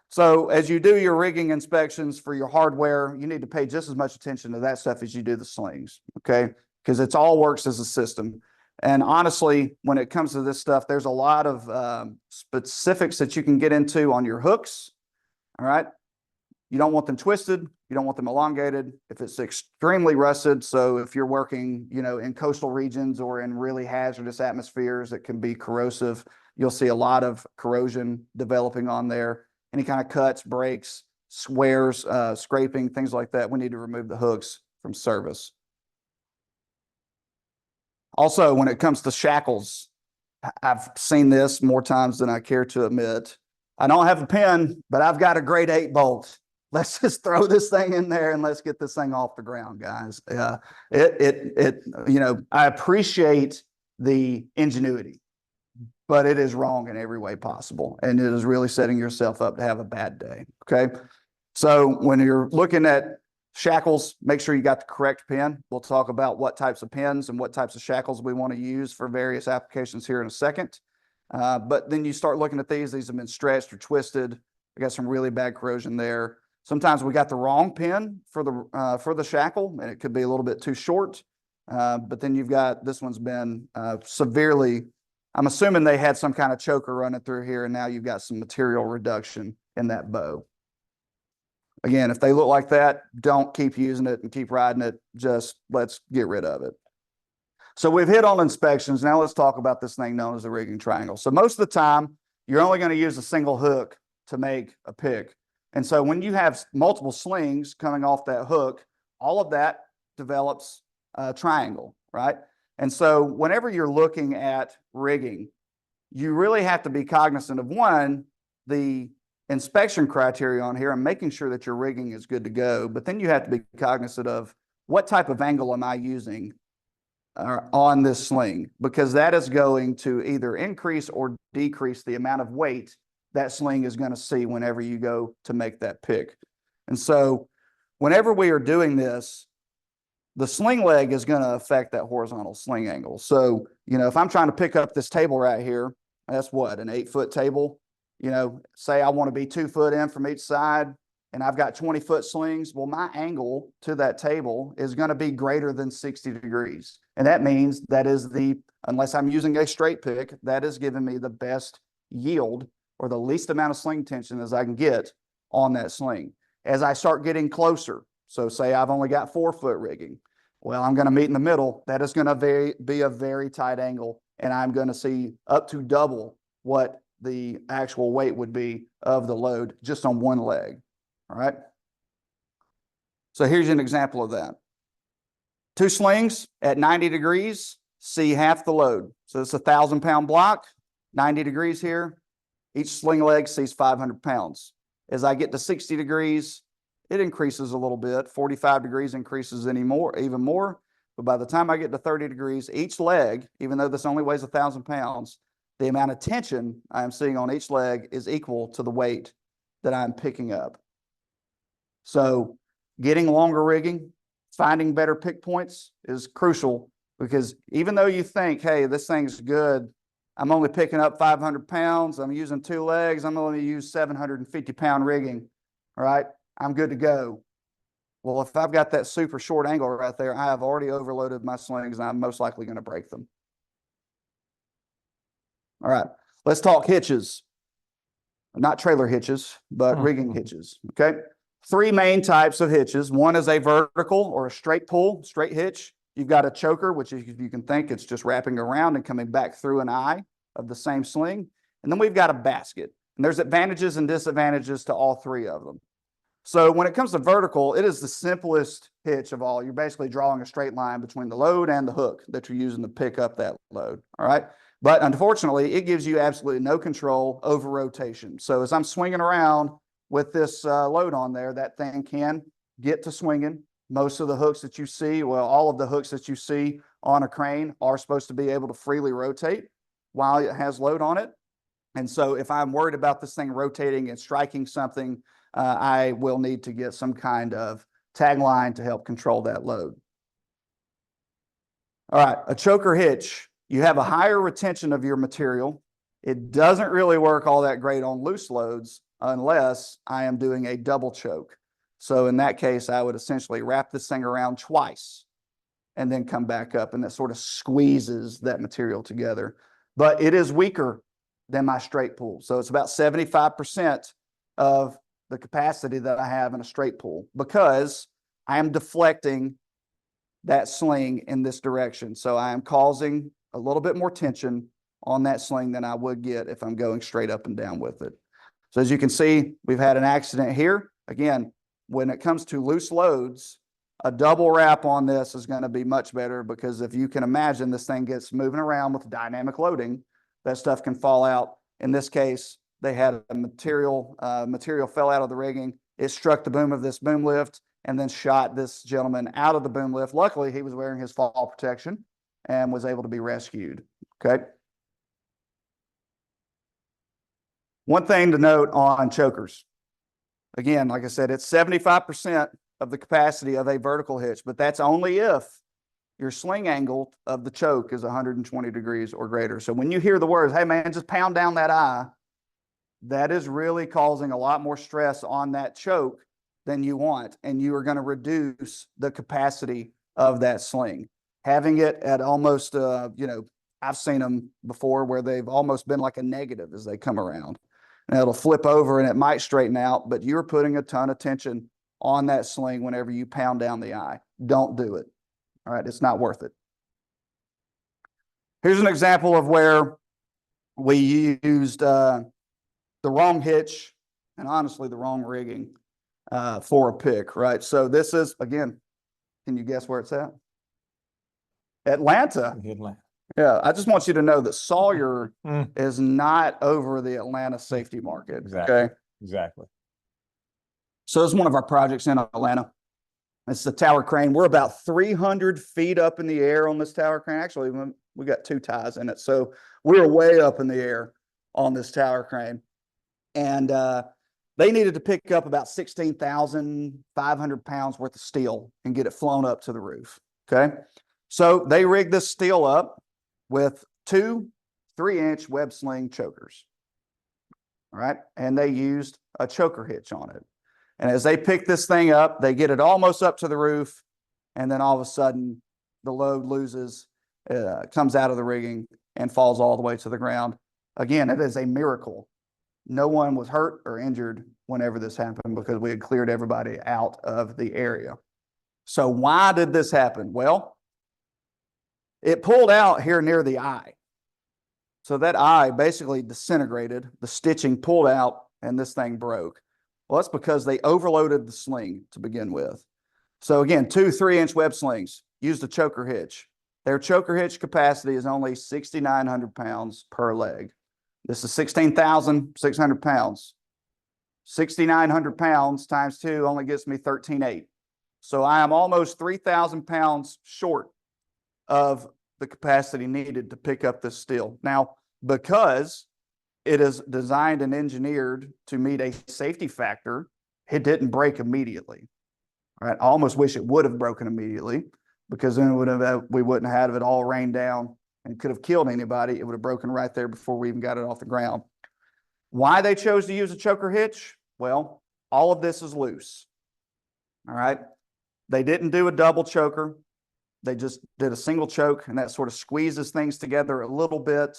So as you do your rigging inspections for your hardware, you need to pay just as much attention to that stuff as you do the slings, okay? Because it's all works as a system. And honestly, when it comes to this stuff, there's a lot of specifics that you can get into on your hooks, all right? You don't want them twisted. You don't want them elongated. If it's extremely rusted, so if you're working, you know, in coastal regions or in really hazardous atmospheres, it can be corrosive. You'll see a lot of corrosion developing on there. Any kind of cuts, breaks, wears, scraping, things like that, we need to remove the hooks from service. Also, when it comes to shackles, I've seen this more times than I care to admit. I don't have a pin, but I've got a grade 8 bolt. Let's just throw this thing in there and let's get this thing off the ground, guys. You know, I appreciate the ingenuity, but it is wrong in every way possible. And it is really setting yourself up to have a bad day. Okay. So when you're looking at shackles, make sure you got the correct pin. We'll talk about what types of pins and what types of shackles we want to use for various applications here in a second. But then you start looking at these have been stretched or twisted. We got some really bad corrosion there. Sometimes we got the wrong pin for the shackle, and it could be a little bit too short. But then you've got, this one's been severely, I'm assuming they had some kind of choker running through here, and now you've got some material reduction in that bow. Again, if they look like that, don't keep using it and keep riding it. Just let's get rid of it. So we've hit on inspections. Now let's talk about this thing known as the rigging triangle. So most of the time, you're only going to use a single hook to make a pick. And so when you have multiple slings coming off that hook, all of that develops a triangle, right? And so whenever you're looking at rigging, you really have to be cognizant of, one, the inspection criteria on here and making sure that your rigging is good to go. But then you have to be cognizant of what type of angle am I using on this sling, because that is going to either increase or decrease the amount of weight that sling is going to see whenever you go to make that pick. And so whenever we are doing this, the sling leg is going to affect that horizontal sling angle. So, you know, if I'm trying to pick up this table right here, that's what, an 8-foot table. You know, say I want to be 2 foot in from each side and I've got 20-foot slings. Well, my angle to that table is going to be greater than 60 degrees. And that means that is unless I'm using a straight pick, that is giving me the best yield or the least amount of sling tension as I can get on that sling. As I start getting closer, so say I've only got 4-foot rigging, well, I'm going to meet in the middle. That is going to be a very tight angle, and I'm going to see up to double what the actual weight would be of the load just on one leg. All right. So here's an example of that. 2 slings at 90 degrees, see half the load. So it's a 1,000-pound block, 90 degrees here. Each sling leg sees 500 pounds. As I get to 60 degrees, it increases a little bit. 45 degrees increases even more. But by the time I get to 30 degrees, each leg, even though this only weighs 1,000 pounds, the amount of tension I am seeing on each leg is equal to the weight that I'm picking up. So getting longer rigging, finding better pick points is crucial, because even though you think, hey, this thing's good, I'm only picking up 500 pounds, I'm using 2 legs, I'm only use 750-pound rigging, all right? I'm good to go. Well, if I've got that super short angle right there, I have already overloaded my slings and I'm most likely going to break them. All right, let's talk hitches. Not trailer hitches, but rigging hitches, okay? three main types of hitches. One is a vertical or a straight pull, straight hitch. You've got a choker, which if you can think it's just wrapping around and coming back through an eye of the same sling. And then we've got a basket. And there's advantages and disadvantages to all three of them. So when it comes to vertical, it is the simplest hitch of all. You're basically drawing a straight line between the load and the hook that you're using to pick up that load. All right. But unfortunately, it gives you absolutely no control over rotation. So as I'm swinging around with this load on there, that thing can get to swinging. Most of the hooks that you see, well, all of the hooks that you see on a crane are supposed to be able to freely rotate while it has load on it. And so if I'm worried about this thing rotating and striking something, I will need to get some kind of tag line to help control that load. All right, a choker hitch. You have a higher retention of your material. It doesn't really work all that great on loose loads unless I am doing a double choke. So in that case, I would essentially wrap this thing around twice and then come back up, and that sort of squeezes that material together. But it is weaker than my straight pull. So it's about 75% of the capacity that I have in a straight pull because I am deflecting that sling in this direction. So I am causing a little bit more tension on that sling than I would get if I'm going straight up and down with it. So as you can see, we've had an accident here. Again, when it comes to loose loads, a double wrap on this is going to be much better because if you can imagine this thing gets moving around with dynamic loading, that stuff can fall out. In this case, they had a material fell out of the rigging. It struck the boom of this boom lift and then shot this gentleman out of the boom lift. Luckily, he was wearing his fall protection and was able to be rescued. Okay. One thing to note on chokers. Again, like I said, it's 75% of the capacity of a vertical hitch, but that's only if your sling angle of the choke is 120 degrees or greater. So when you hear the words, hey man, just pound down that eye, that is really causing a lot more stress on that choke than you want. And you are going to reduce the capacity of that sling. Having it at almost, I've seen them before where they've almost been like a negative as they come around. And it'll flip over and it might straighten out, but you're putting a ton of tension on that sling whenever you pound down the eye. Don't do it. All right, it's not worth it. Here's an example of where we used the wrong hitch and honestly the wrong rigging for a pick, right? So this is, again, can you guess where it's at? Atlanta. Yeah, I just want you to know that Sawyer is not over the Atlanta safety market. Exactly. Okay. Exactly. So it's one of our projects in Atlanta. It's the tower crane. We're about 300 feet up in the air on this tower crane. Actually, we got two ties in it. So we're way up in the air on this tower crane. And they needed to pick up about 16,500 pounds worth of steel and get it flown up to the roof. Okay. So they rigged this steel up with two 3-inch web sling chokers. All right. And they used a choker hitch on it. And as they pick this thing up, they get it almost up to the roof. And then all of a sudden the load loses, comes out of the rigging and falls all the way to the ground. Again, it is a miracle. No one was hurt or injured whenever this happened because we had cleared everybody out of the area. So why did this happen? Well, it pulled out here near the eye. So that eye basically disintegrated, the stitching pulled out, and this thing broke. Well, that's because they overloaded the sling to begin with. So again, two 3-inch web slings used a choker hitch. Their choker hitch capacity is only 6,900 pounds per leg. This is 16,600 pounds. 6,900 pounds times 2 only gets me 13,800. So I am almost 3,000 pounds short of the capacity needed to pick up this steel. Now, because it is designed and engineered to meet a safety factor, it didn't break immediately. All right, I almost wish it would have broken immediately because then we wouldn't have had it all rain down and could have killed anybody. It would have broken right there before we even got it off the ground. Why they chose to use a choker hitch? Well, all of this is loose. All right. They didn't do a double choker. They just did a single choke, and that sort of squeezes things together a little bit,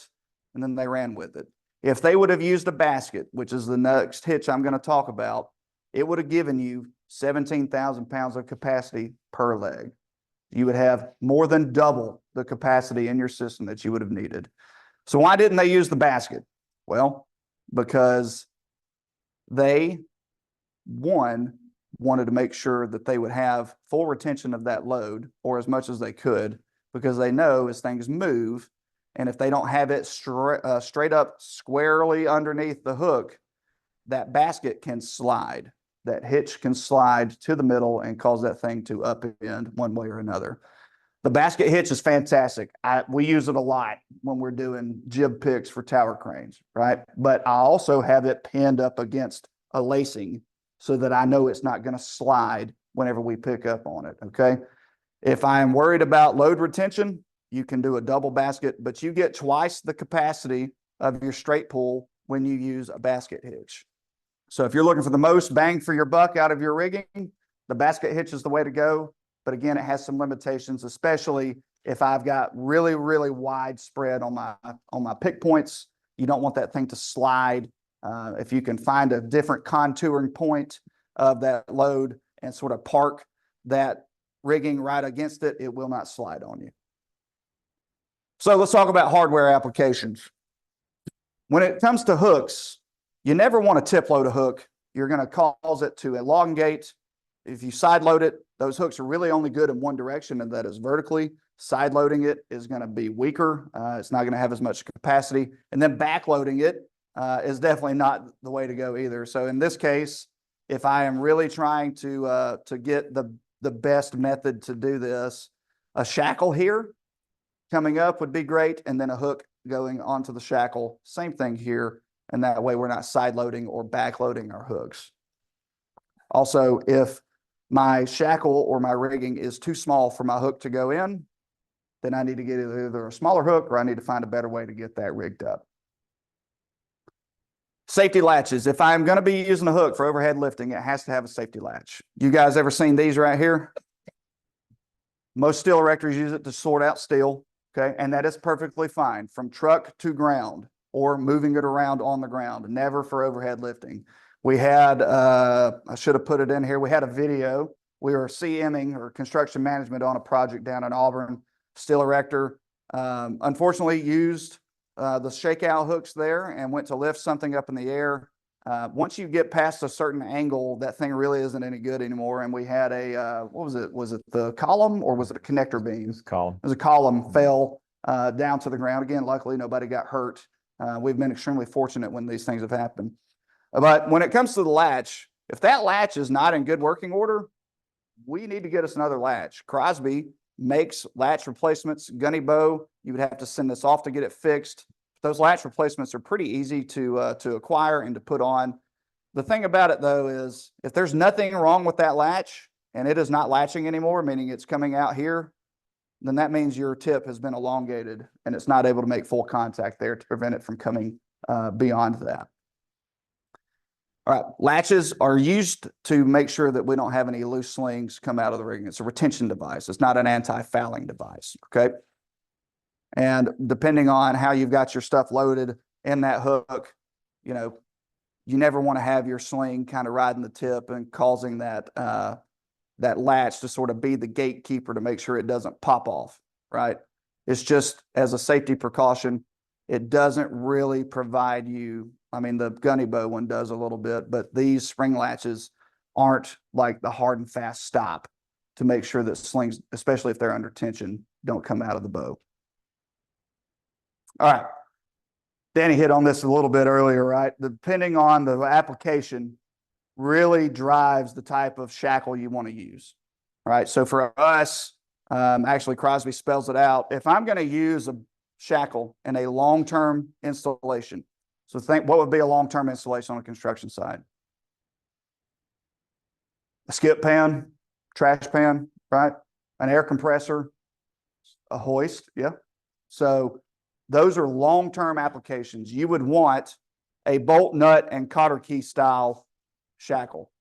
and then they ran with it. If they would have used a basket, which is the next hitch I'm going to talk about, it would have given you 17,000 pounds of capacity per leg. You would have more than double the capacity in your system that you would have needed. So why didn't they use the basket? Well, because they, one, wanted to make sure that they would have full retention of that load, or as much as they could, because they know as things move, and if they don't have it straight up squarely underneath the hook, that basket can slide. That hitch can slide to the middle and cause that thing to upend one way or another. The basket hitch is fantastic. We use it a lot when we're doing jib picks for tower cranes, right? But I also have it pinned up against a lacing so that I know it's not going to slide whenever we pick up on it, okay? If I am worried about load retention, you can do a double basket, but you get twice the capacity of your straight pull when you use a basket hitch. So if you're looking for the most bang for your buck out of your rigging, the basket hitch is the way to go. But again, it has some limitations, especially if I've got really, really wide spread on my pick points. You don't want that thing to slide. If you can find a different contouring point of that load and sort of park that rigging right against it, it will not slide on you. So let's talk about hardware applications. When it comes to hooks, you never want to tip load a hook. You're going to cause it to elongate. If you side load it, those hooks are really only good in one direction, and that is vertically. Side loading it is going to be weaker. It's not going to have as much capacity. And then back loading it is definitely not the way to go either. So in this case, if I am really trying to get the best method to do this, a shackle here coming up would be great, and then a hook going onto the shackle. Same thing here, and that way we're not side loading or back loading our hooks. Also, if my shackle or my rigging is too small for my hook to go in, then I need to get either a smaller hook or I need to find a better way to get that rigged up. Safety latches. If I'm going to be using a hook for overhead lifting, it has to have a safety latch. You guys ever seen these right here? Most steel erectors use it to sort out steel, okay? And that is perfectly fine from truck to ground or moving it around on the ground, never for overhead lifting. We had, I should have put it in here, we had a video. We were CMing or construction management on a project down in Auburn, steel erector. Unfortunately used the shakeout hooks there and went to lift something up in the air. Once you get past a certain angle, that thing really isn't any good anymore. And we had a, what was it? Was it the column or was it a connector beam? It Column. was a column, fell down to the ground. Again, luckily nobody got hurt. We've been extremely fortunate when these things have happened. But when it comes to the latch, if that latch is not in good working order, we need to get us another latch. Crosby makes latch replacements. Gunny Bow, you would have to send this off to get it fixed. Those latch replacements are pretty easy to acquire and to put on. The thing about it though is if there's nothing wrong with that latch and it is not latching anymore, meaning it's coming out here, then that means your tip has been elongated and it's not able to make full contact there to prevent it from coming beyond that. All right, latches are used to make sure that we don't have any loose slings come out of the rigging. It's a retention device. It's not an anti-fouling device, okay? And depending on how you've got your stuff loaded in that hook, you know, you never want to have your sling kind of riding the tip and causing that, that latch to sort of be the gatekeeper to make sure it doesn't pop off, right? It's just as a safety precaution. It doesn't really provide you, I mean, the Gunny Bow one does a little bit, but these spring latches aren't like the hard and fast stop to make sure that slings, especially if they're under tension, don't come out of the bow. All right. Danny hit on this a little bit earlier, right? Depending on the application really drives the type of shackle you want to use, right? So for us, actually Crosby spells it out. If I'm going to use a shackle in a long-term installation, so think what would be a long-term installation on a construction site? A skip pan, trash pan, right? An air compressor, a hoist, yeah. So those are long-term applications. You would want a bolt, nut, and cotter key style shackle,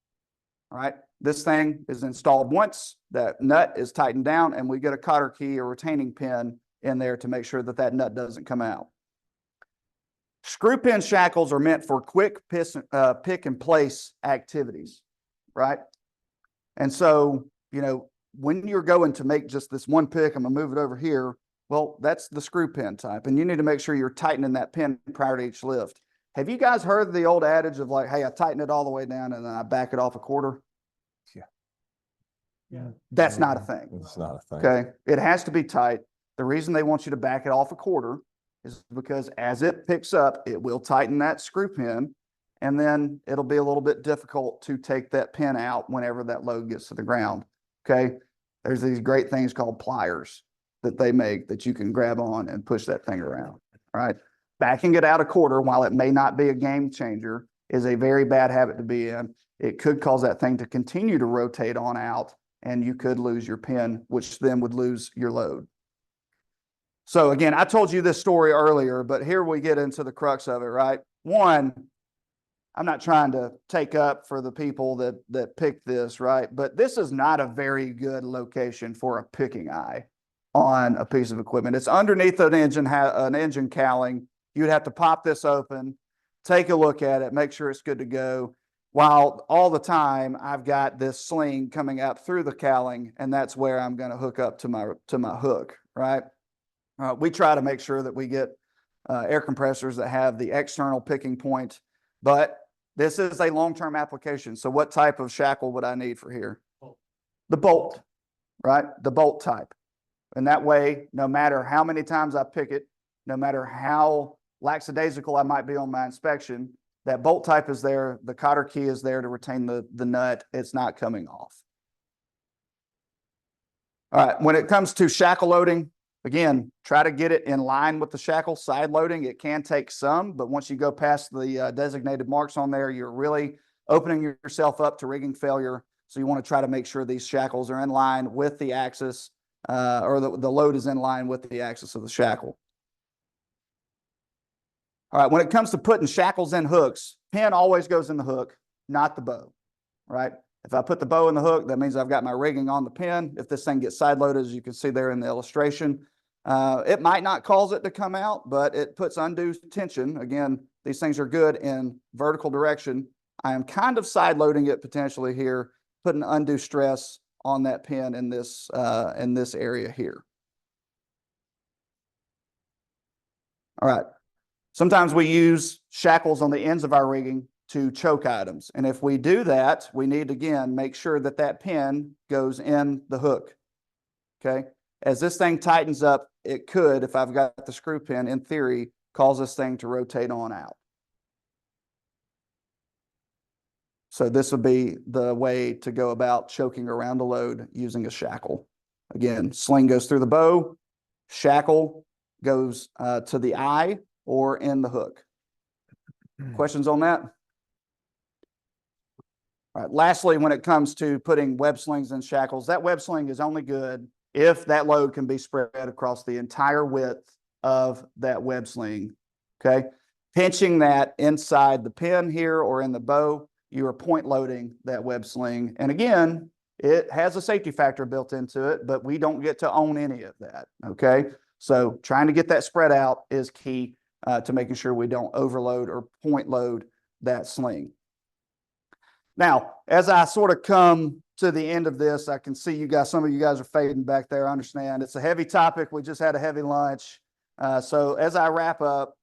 all right? This thing is installed once, that nut is tightened down, and we get a cotter key or retaining pin in there to make sure that that nut doesn't come out. Screw pin shackles are meant for quick pick and place activities. right? And so, when you're going to make just this one pick, I'm gonna move it over here. Well, that's the screw pin type, and you need to make sure you're tightening that pin prior to each lift. Have you guys heard the old adage of like, hey, I tighten it all the way down and then I back it off a quarter? Yeah. That's not a thing. It's not a thing. Okay, it has to be tight. The reason they want you to back it off a quarter is because as it picks up, it will tighten that screw pin. And then it'll be a little bit difficult to take that pin out whenever that load gets to the ground. Okay, there's these great things called pliers that they make that you can grab on and push that thing around, right? Backing it out a quarter, while it may not be a game changer, is a very bad habit to be in. It could cause that thing to continue to rotate on out, and you could lose your pin, which then would lose your load. So again, I told you this story earlier, but here we get into the crux of it, right? One, I'm not trying to take up for the people that picked this, right? But this is not a very good location for a picking eye on a piece of equipment. It's underneath an engine cowling. You'd have to pop this open, take a look at it, make sure it's good to go. While all the time I've got this sling coming up through the cowling, and that's where I'm going to hook up to my hook, right? We try to make sure that we get air compressors that have the external picking point, but this is a long-term application. So what type of shackle would I need for here? The bolt, right? The bolt type. And that way, no matter how many times I pick it, no matter how lackadaisical I might be on my inspection, that bolt type is there. The cotter key is there to retain the nut. It's not coming off. All right, when it comes to shackle loading, again, try to get it in line with the shackle. Side loading, it can take some, but once you go past the designated marks on there, you're really opening yourself up to rigging failure. So you want to try to make sure these shackles are in line with the axis, or the load is in line with the axis of the shackle. All right, when it comes to putting shackles in hooks, pin always goes in the hook, not the bow, right? If I put the bow in the hook, that means I've got my rigging on the pin. If this thing gets side loaded, as you can see there in the illustration, it might not cause it to come out, but it puts undue tension. Again, these things are good in vertical direction. I am kind of side loading it potentially here, putting undue stress on that pin in this area here. All right. Sometimes we use shackles on the ends of our rigging to choke items. And if we do that, we need to, again, make sure that that pin goes in the hook. Okay. As this thing tightens up, it could, if I've got the screw pin, in theory, cause this thing to rotate on out. So this would be the way to go about choking around a load using a shackle. Again, sling goes through the bow, shackle goes to the eye or in the hook. Questions on that? All right. Lastly, when it comes to putting web slings and shackles, that web sling is only good if that load can be spread across the entire width of that web sling. Okay. Pinching that inside the pin here or in the bow, you are point loading that web sling. And again, it has a safety factor built into it, but we don't get to own any of that. Okay. So trying to get that spread out is key to making sure we don't overload or point load that sling. Now, as I sort of come to the end of this, I can see you guys, some of you guys are fading back there. I understand it's a heavy topic. We just had a heavy lunch. So as I wrap up,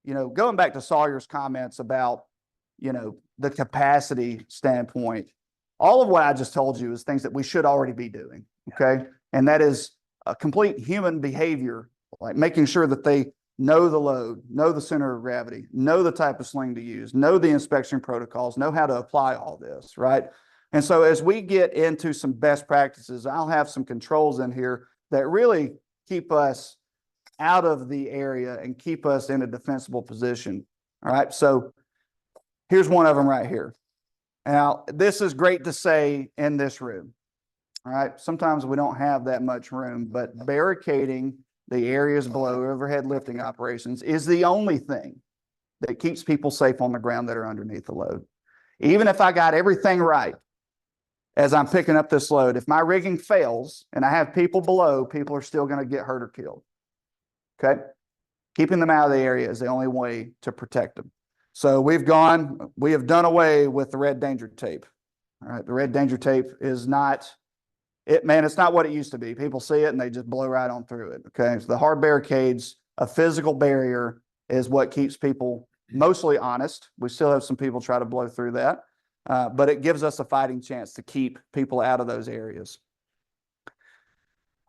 going back to Sawyer's comments about, the capacity standpoint, all of what I just told you is things that we should already be doing. Okay. And that is a complete human behavior, like making sure that they know the load, know the center of gravity, know the type of sling to use, know the inspection protocols, know how to apply all this, right? And so as we get into some best practices, I'll have some controls in here that really keep us out of the area and keep us in a defensible position. All right, so here's one of them right here. Now, this is great to say in this room. All right, sometimes we don't have that much room, but barricading the areas below overhead lifting operations is the only thing that keeps people safe on the ground that are underneath the load. Even if I got everything right as I'm picking up this load, if my rigging fails and I have people below, people are still going to get hurt or killed. Okay? Keeping them out of the area is the only way to protect them. So we have done away with the red danger tape. All right, the red danger tape is not, it's not what it used to be. People see it and they just blow right on through it, okay? So the hard barricades, a physical barrier is what keeps people mostly honest. We still have some people try to blow through that, but it gives us a fighting chance to keep people out of those areas.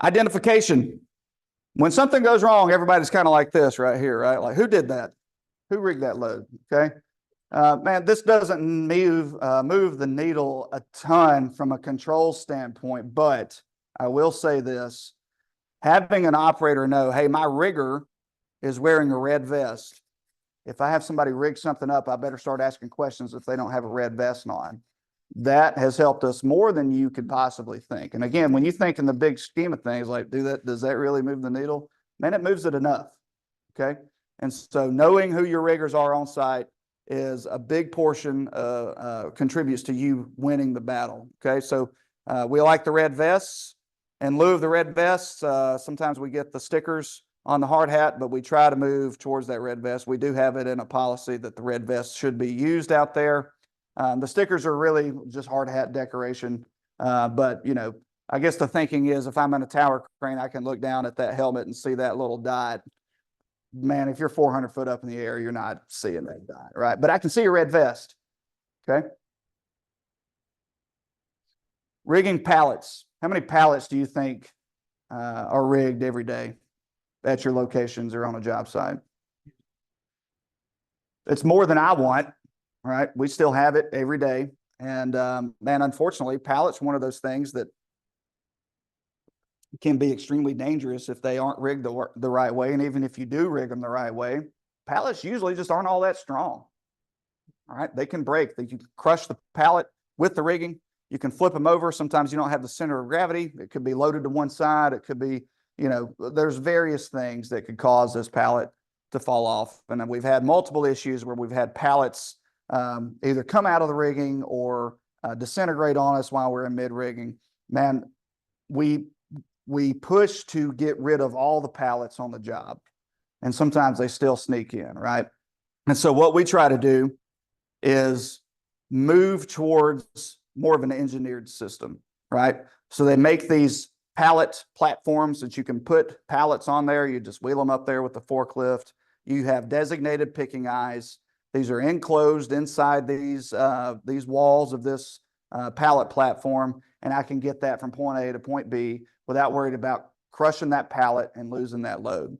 Identification. When something goes wrong, everybody's kind of like this right here, right? Like, who did that? Who rigged that load? Okay. Man, this doesn't move the needle a ton from a control standpoint, but I will say this, having an operator know, hey, my rigger is wearing a red vest. If I have somebody rig something up, I better start asking questions if they don't have a red vest on. That has helped us more than you could possibly think. And again, when you think in the big scheme of things, like, does that really move the needle? Man, it moves it enough. Okay. And so knowing who your riggers are on site is a big portion, contributes to you winning the battle. Okay. So we like the red vests. In lieu of the red vests, sometimes we get the stickers on the hard hat, but we try to move towards that red vest. We do have it in a policy that the red vest should be used out there. The stickers are really just hard hat decoration. But you know, I guess the thinking is if I'm in a tower crane, I can look down at that helmet and see that little dot. Man, if you're 400 foot up in the air, you're not seeing that dot, right? But I can see a red vest. Okay. Rigging pallets. How many pallets do you think are rigged every day at your locations or on a job site? It's more than I want. All right. We still have it every day. And man, unfortunately, pallets are one of those things that can be extremely dangerous if they aren't rigged the right way. And even if you do rig them the right way, pallets usually just aren't all that strong. All right. They can break. They can crush the pallet with the rigging. You can flip them over. Sometimes you don't have the center of gravity. It could be loaded to one side. It could be, you know, there's various things that could cause this pallet to fall off. And then we've had multiple issues where we've had pallets either come out of the rigging or disintegrate on us while we're in mid rigging. Man, we push to get rid of all the pallets on the job, and sometimes they still sneak in, right? And so what we try to do is move towards more of an engineered system, right? So they make these pallet platforms that you can put pallets on there. You just wheel them up there with the forklift. You have designated picking eyes. These are enclosed inside these walls of this pallet platform, and I can get that from point A to point B without worrying about crushing that pallet and losing that load.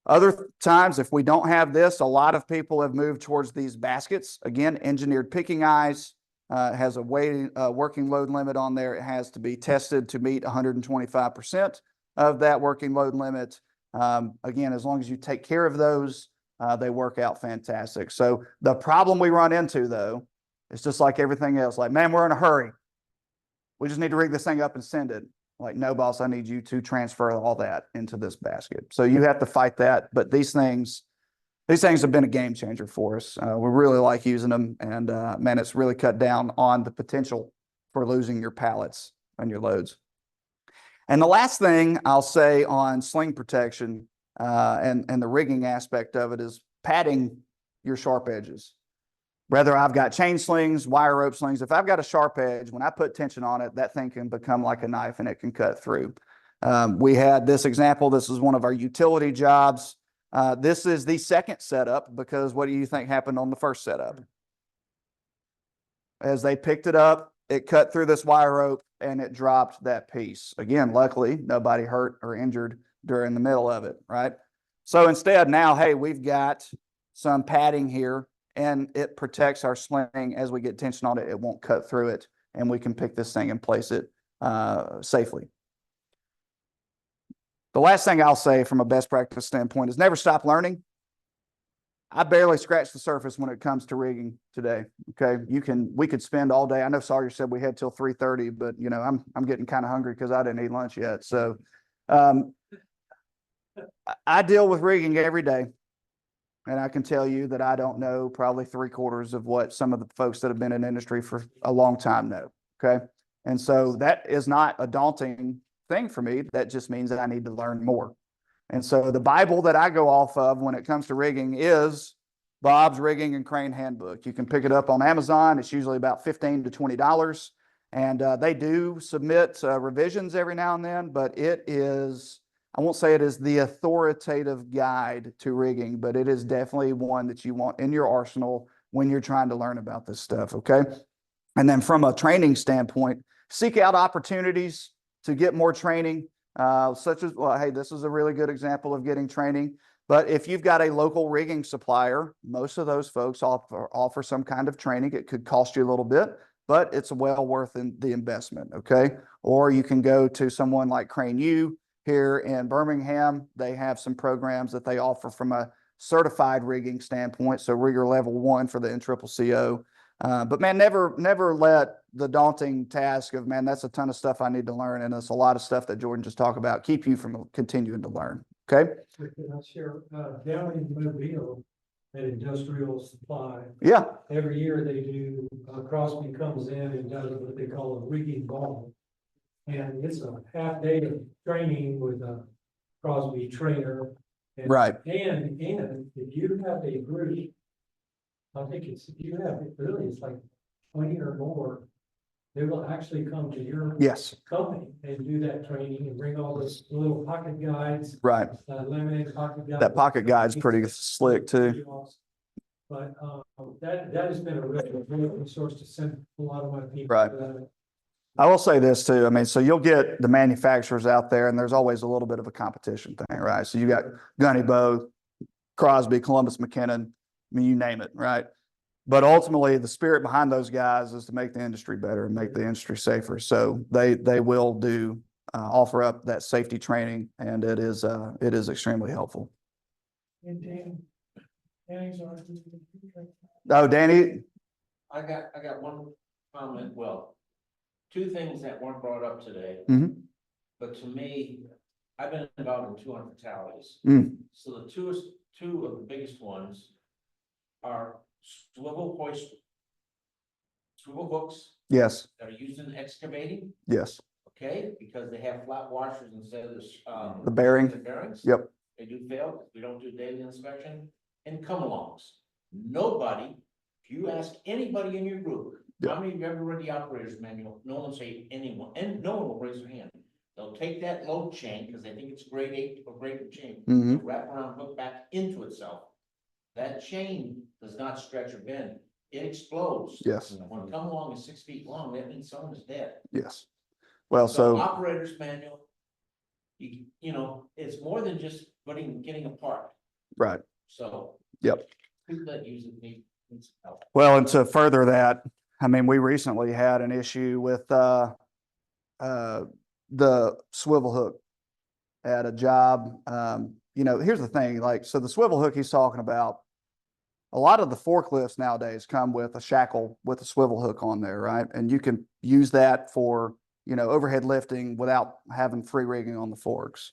Other times, if we don't have this, a lot of people have moved towards these baskets. Again, engineered picking eyes, has a working load limit on there. It has to be tested to meet 125% of that working load limit. Again, as long as you take care of those, they work out fantastic. So the problem we run into, though, is just like everything else. Like, man, we're in a hurry. We just need to rig this thing up and send it. Like, no, boss, I need you to transfer all that into this basket. So you have to fight that. But these things have been a game changer for us. We really like using them. And man, it's really cut down on the potential for losing your pallets and your loads. And the last thing I'll say on sling protection and the rigging aspect of it is padding your sharp edges. Whether I've got chain slings, wire rope slings, if I've got a sharp edge, when I put tension on it, that thing can become like a knife and it can cut through. We had this example. This is one of our utility jobs. This is the second setup because what do you think happened on the first setup? As they picked it up, it cut through this wire rope and it dropped that piece. Again, luckily, nobody hurt or injured during the middle of it, right? So instead now, hey, we've got some padding here and it protects our sling. As we get tension on it, it won't cut through it and we can pick this thing and place it safely. The last thing I'll say from a best practice standpoint is never stop learning. I barely scratched the surface when it comes to rigging today. Okay. We could spend all day. I know Sawyer said we had till 3:30, but you know, I'm getting kind of hungry because I didn't eat lunch yet. So I deal with rigging every day. And I can tell you that I don't know probably 3/4 of what some of the folks that have been in industry for a long time know. Okay. And so that is not a daunting thing for me. That just means that I need to learn more. And so the Bible that I go off of when it comes to rigging is Bob's Rigging and Crane Handbook. You can pick it up on Amazon. It's usually about $15 to $20. And they do submit revisions every now and then, but it is, I won't say it is the authoritative guide to rigging, but it is definitely one that you want in your arsenal when you're trying to learn about this stuff, okay? And then from a training standpoint, seek out opportunities to get more training, such as, well, hey, this is a really good example of getting training. But if you've got a local rigging supplier, most of those folks offer some kind of training. It could cost you a little bit, but it's well worth the investment, okay? Or you can go to someone like Crane U here in Birmingham. They have some programs that they offer from a certified rigging standpoint, so rigger level 1 for the NCCCO. But man, never let the daunting task of, man, that's a ton of stuff I need to learn, and it's a lot of stuff that Jordan just talked about, keep you from continuing to learn, okay? Can I share, down in Mobile, at Industrial Supply, Yeah, every year they do, Crosby comes in and does what they call a rigging ball. And it's a half day of training with a Crosby trainer. And- right. And if you have a group, I think it's, if you have, it's like 20 or more, they will actually come to your Yes, company and do that training and bring all those little pocket guides, right. laminated pocket guides. That pocket guide's pretty slick too. But, that has been a really great resource to send a lot of my people. Right. I will say this too. I mean, so you'll get the manufacturers out there, and there's always a little bit of a competition thing, right? So you got Gunny Bow, Crosby, Columbus McKinnon, I mean, you name it, right? But ultimately, the spirit behind those guys is to make the industry better and make the industry safer. So they will do offer up that safety training, and it is extremely helpful. And Danny's on. Oh, Danny, I got one comment, well, two things that weren't brought up today. Mhm. But to me, I've been involved in 200 fatalities. Mm. So the two of the biggest ones are swivel hooks Yes, that are used in excavating, yes, okay? Because they have flat washers instead of The bearing. the bearings. Yep. They do fail, we don't do daily inspection, and come-alongs. Nobody, if you ask anybody in your group, Yep. how many of you ever read the operator's manual? No one say anyone, and no one will raise their hand. They'll take that load chain, because they think it's grade 8 or grade chain, Mhm. they'll wrap around, hook back into itself. That chain does not stretch or bend, it explodes. yes, When a come-along is 6 feet long, that means someone is dead. yes. Well, So so, operator's manual, you know, it's more than just getting a part, right. so. Yep. People that use it needs help. Well, and to further that, I mean, we recently had an issue with the swivel hook at a job. You know, here's the thing, like, so the swivel hook he's talking about, a lot of the forklifts nowadays come with a shackle with a swivel hook on there, right? And you can use that for, you know, overhead lifting without having free rigging on the forks.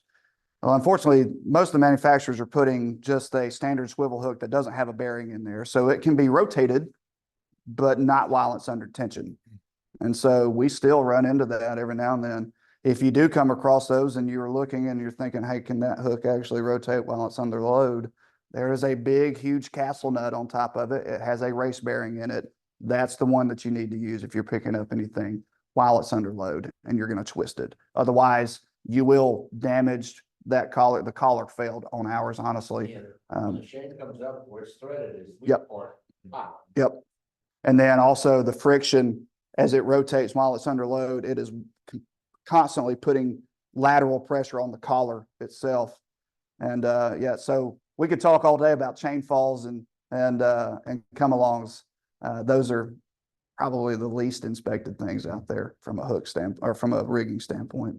Well, unfortunately, most of the manufacturers are putting just a standard swivel hook that doesn't have a bearing in there. So it can be rotated, but not while it's under tension. And so we still run into that every now and then. If you do come across those and you're looking and you're thinking, hey, can that hook actually rotate while it's under load? There is a big, huge castle nut on top of it. It has a race bearing in it. That's the one that you need to use if you're picking up anything while it's under load, and you're going to twist it. Otherwise, you will damage that collar. The collar failed on ours, honestly. Yeah, when the chain comes up where it's threaded is weak Yep. part. Pop. Yep. And then also the friction as it rotates while it's under load, it is constantly putting lateral pressure on the collar itself. And yeah, so we could talk all day about chain falls and come-alongs. Those are probably the least inspected things out there from a hook stand or from a rigging standpoint.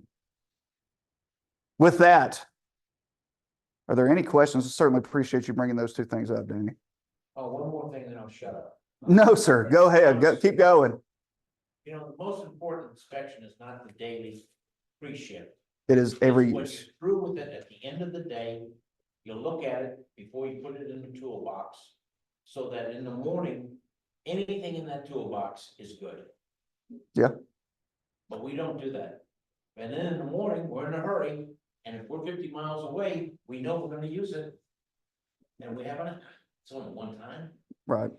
With that, are there any questions? I certainly appreciate you bringing those two things up, Danny. Oh, one more thing, then I'll shut up. No, sir. Go ahead. Go, keep going. You know, the most important inspection is not the daily pre-shift. It is every When use. you're through with it, at the end of the day, you'll look at it before you put it in the toolbox. So that in the morning, anything in that toolbox is good. Yeah. But we don't do that. And then in the morning, we're in a hurry, and if we're 50 miles away, we know we're gonna use it. And we haven't, It's only one time. Right.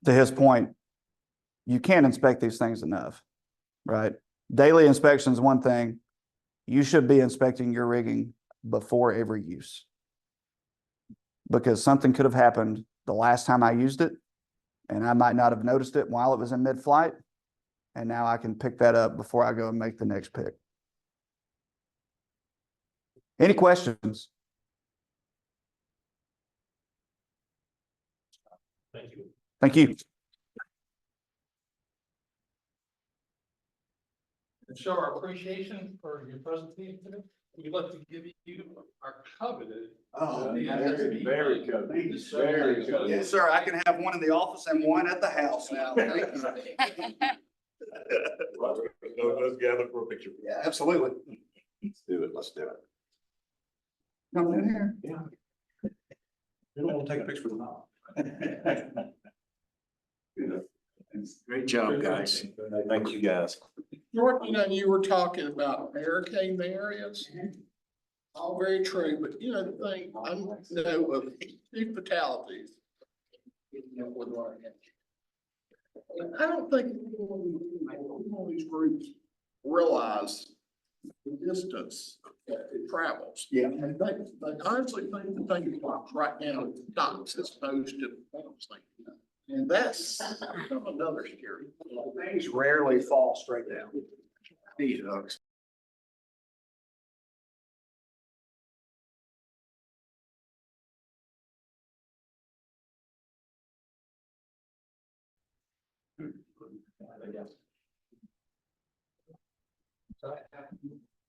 To his point, you can't inspect these things enough, right? Daily inspection is one thing. You should be inspecting your rigging before every use. Because something could have happened the last time I used it, and I might not have noticed it while it was in mid-flight. And now I can pick that up before I go and make the next pick. Any questions? Thank you. Thank you. To show our appreciation for your presentation today, we'd like to give you our coveted. Very good. Very good. Yes, sir. I can have one in the office and one at the house now. Let's gather for a picture. Yeah, absolutely. Let's do it. Let's do it. Come in here. You don't want to take a picture with them. Great job, guys. Thank you, guys. Jordan, you were talking about barricading the areas. All very true, but you know, the thing, I know of 2 fatalities. I don't think all these groups realize the distance that it travels. Yeah. And they honestly think the thing is right now at the docks as opposed to. And that's another scary. Things rarely fall straight down. These hooks.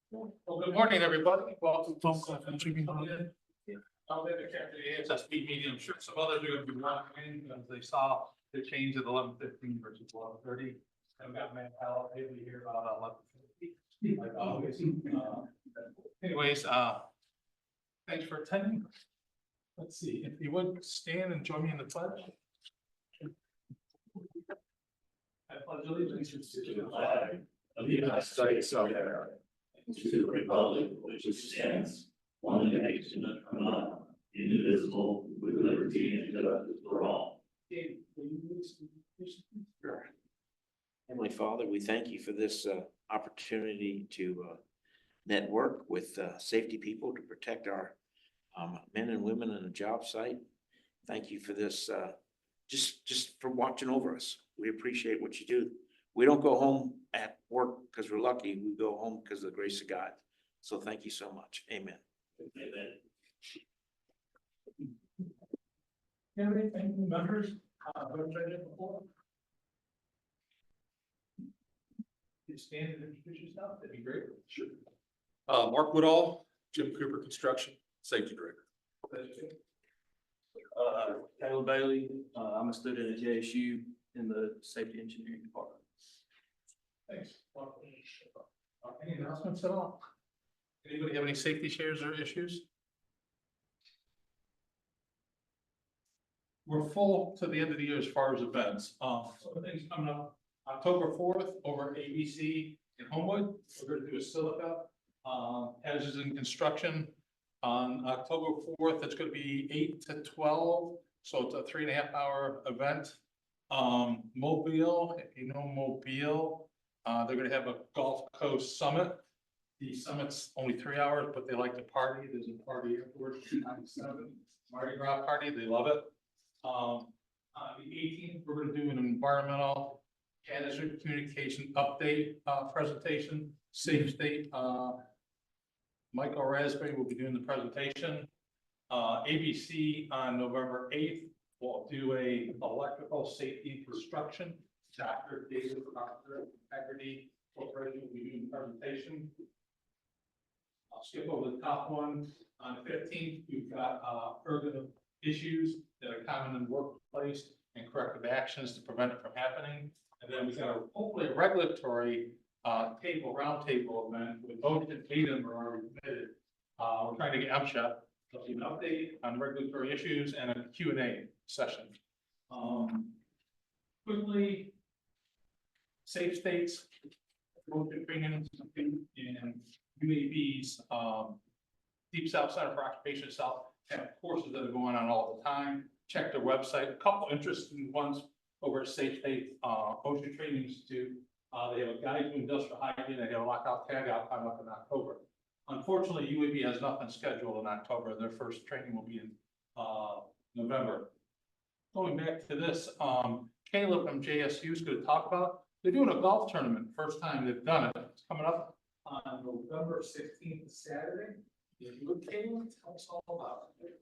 Well, good morning, everybody. Welcome to the speed meeting. I'm sure some others are gonna be walking in because they saw the change at 11:15 versus 11:30. I've got mentality here about 11:50. Like always. Anyways, thanks for attending. Let's see, if you would stand and join me in the pledge. I pledge allegiance to the flag of the United States of America, to the republic which stands one nation under God, indivisible, with liberty and justice for all. Heavenly Father, we thank you for this opportunity to network with safety people to protect our men and women on the job site. Thank you for this, just for watching over us. We appreciate what you do. We don't go home at work because we're lucky. We go home because of the grace of God. So thank you so much. Amen. Amen. You have anything, members? What have I done before? You stand and introduce yourself, that'd be great. Sure. Mark Woodall, Jim Cooper Construction, Safety Director. Taylor Bailey, I'm a student at JSU in the safety engineering department. Thanks. Any announcements at all? Anybody have any safety shares or issues? We're full to the end of the year as far as events. Some of the things coming up, October 4th over at ABC in Homewood. We're gonna do a silica, hazards in construction. On October 4th, it's gonna be 8 to 12, so it's a 3.5-hour event. Mobile, you know, Mobile, they're gonna have a Gulf Coast Summit. The summit's only 3 hours, but they like to party. There's a party afterwards, 297 Mardi Gras party. They love it. On the 18th, we're gonna do an environmental hazard communication update, presentation, safe state. Michael Raspberry will be doing the presentation. ABC on November 8th will do a electrical safety construction. Dr. David Proctor, Integrity Corporation will be doing the presentation. I'll skip over the top one. On the 15th, we've got urban issues that are common in the workplace and corrective actions to prevent it from happening. And then we've got hopefully a regulatory round table event with Ocean Tatum are already committed. We're trying to get MSHA to give an update on regulatory issues and a Q&A session. Quickly, safe states, motion trainings and UAVs, Deep South Center for Occupational Health have courses that are going on all the time. check their website. A couple interesting ones over at Safe State, Ocean Training Institute. They have a guide to industrial hygiene. They have a lockout tagout time up in October. Unfortunately, UAB has nothing scheduled in October. Their first training will be in November. Going back to this, Caleb from JSU is going to talk about, they're doing a golf tournament, first time they've done it. It's coming up on November 16th, Saturday. If you would, Caleb, tell us all about it.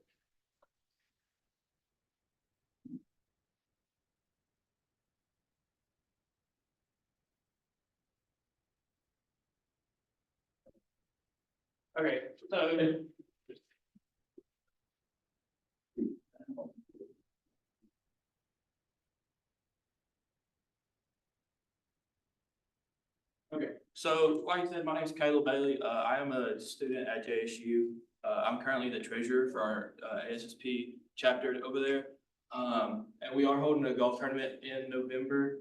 Okay, so. Okay, so like I said, my name is Caleb Bailey. I am a student at JSU. I'm currently the treasurer for our ASSP chapter over there. And we are holding a golf tournament in November.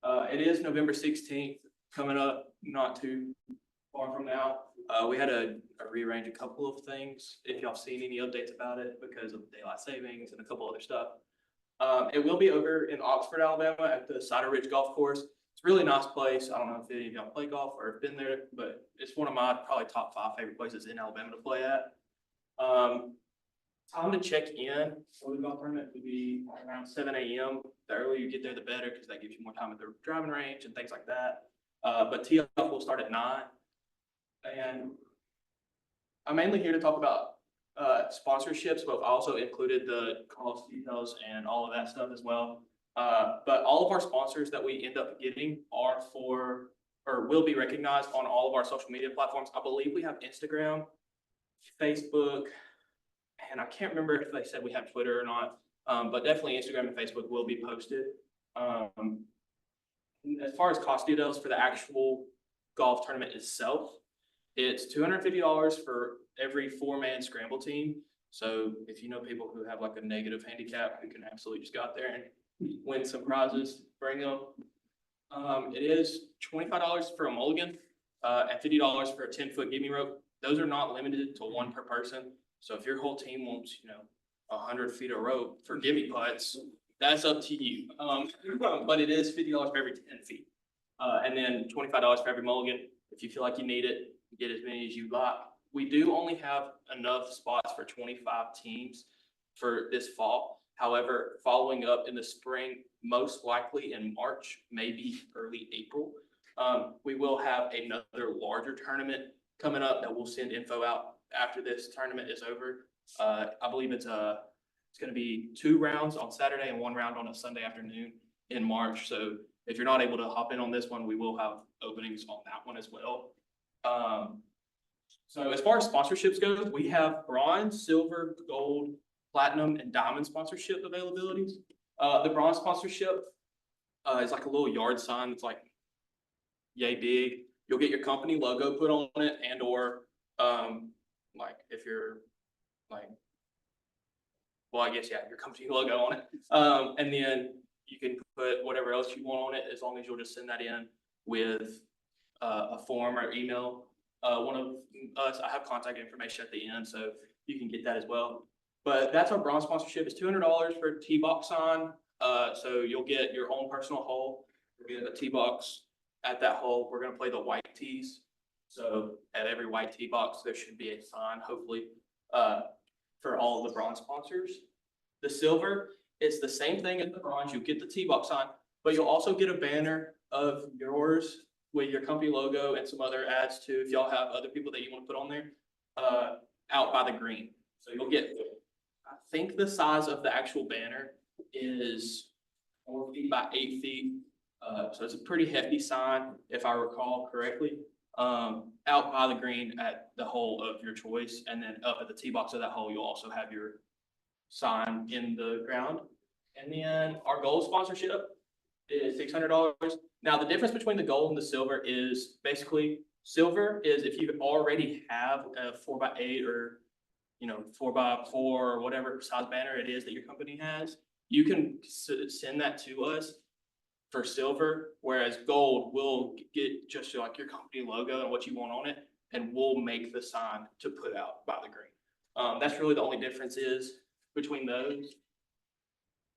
It is November 16th, coming up not too far from now. We had to rearrange a couple of things, if y'all seen any updates about it, because of daylight savings and a couple other stuff. It will be over in Oxford, Alabama at the Cider Ridge Golf Course. It's a really nice place. I don't know if any of y'all play golf or have been there, but it's one of my probably top 5 favorite places in Alabama to play at. Time to check in for the golf tournament would be around 7 a.m. The earlier you get there, the better, because that gives you more time at the driving range and things like that. But tee off will start at 9. And I'm mainly here to talk about sponsorships, but I've also included the cost details and all of that stuff as well. But all of our sponsors that we end up getting are for, or will be recognized on all of our social media platforms. I believe we have Instagram, Facebook, and I can't remember if they said we have Twitter or not, but definitely Instagram and Facebook will be posted. As far as cost details for the actual golf tournament itself, it's $250 for every 4-man scramble team. So if you know people who have like a negative handicap, who can absolutely just go out there and win some prizes, bring them. It is $25 for a mulligan, and $50 for a 10-foot gimme rope. Those are not limited to 1 per person. So if your whole team wants, 100 feet of rope for gimme putts, that's up to you. But it is $50 for every 10 feet. And then $25 for every mulligan. If you feel like you need it, get as many as you like. We do only have enough spots for 25 teams for this fall. However, following up in the spring, most likely in March, maybe early April, we will have another larger tournament coming up that we'll send info out after this tournament is over. I believe it's going to be 2 rounds on Saturday and 1 round on a Sunday afternoon in March. So if you're not able to hop in on this one, we will have openings on that one as well. So as far as sponsorships go, we have bronze, silver, gold, platinum, and diamond sponsorship availabilities. The bronze sponsorship is like a little yard sign that's like yay big. You'll get your company logo put on it, and or like if you're like, well, I guess, yeah, your company logo on it. And then you can put whatever else you want on it, as long as you'll just send that in with a form or email. One of us, I have contact information at the end, so you can get that as well. But that's our bronze sponsorship. It's $200 for a tee box sign. So you'll get your own personal hole. You'll get a tee box at that hole. We're gonna play the white tees. So at every white tee box, there should be a sign, hopefully, for all of the bronze sponsors. The silver, it's the same thing as the bronze. You get the tee box sign, but you'll also get a banner of yours with your company logo and some other ads too, if y'all have other people that you want to put on there, out by the green. So you'll get, I think the size of the actual banner is 4 feet by 8 feet. So it's a pretty hefty sign, if I recall correctly, out by the green at the hole of your choice. And then up at the tee box of that hole, you'll also have your sign in the ground. And then our gold sponsorship is $600. Now, the difference between the gold and the silver is basically, silver is if you already have a 4x8 or 4x4 or whatever size banner it is that your company has, you can send that to us for silver, whereas gold will get just like your company logo and what you want on it, and we'll make the sign to put out by the green. That's really the only difference is between those.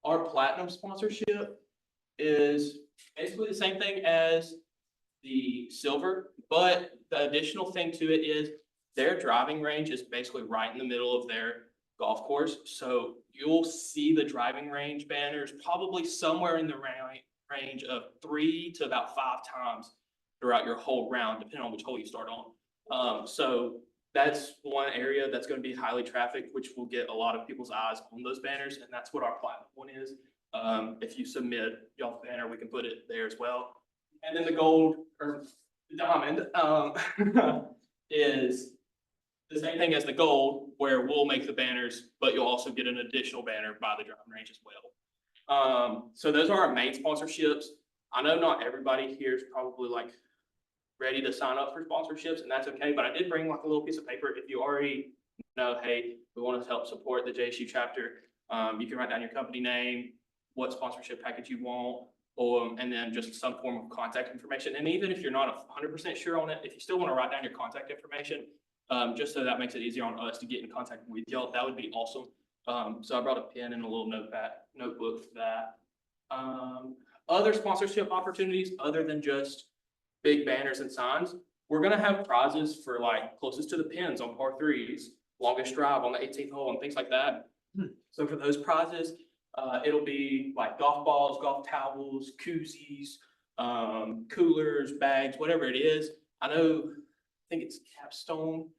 our platinum sponsorship is basically the same thing as the silver, but the additional thing to it is their driving range is basically right in the middle of their golf course. So you'll see the driving range banners probably somewhere in the range of 3 to about 5 times throughout your whole round, depending on which hole you start on. So that's one area that's going to be highly trafficked, which will get a lot of people's eyes on those banners, and that's what our platinum one is. If you submit y'all's banner, we can put it there as well. And then the gold or the diamond is the same thing as the gold, where we'll make the banners, but you'll also get an additional banner by the driving range as well. So those are our main sponsorships. I know not everybody here is probably like ready to sign up for sponsorships, and that's okay, but I did bring like a little piece of paper. If you already know, hey, we want to help support the JSU chapter, you can write down your company name, what sponsorship package you want, and then just some form of contact information. And even if you're not 100% sure on it, if you still want to write down your contact information, just so that makes it easier on us to get in contact with y'all, that would be awesome. So I brought a pen and a little notebook for that. Other sponsorship opportunities other than just big banners and signs, we're gonna have prizes for like closest to the pins on par 3s, longest drive on the 18th hole and things like that. So for those prizes, it'll be like golf balls, golf towels, koozies, coolers, bags, whatever it is. I think it's Capstone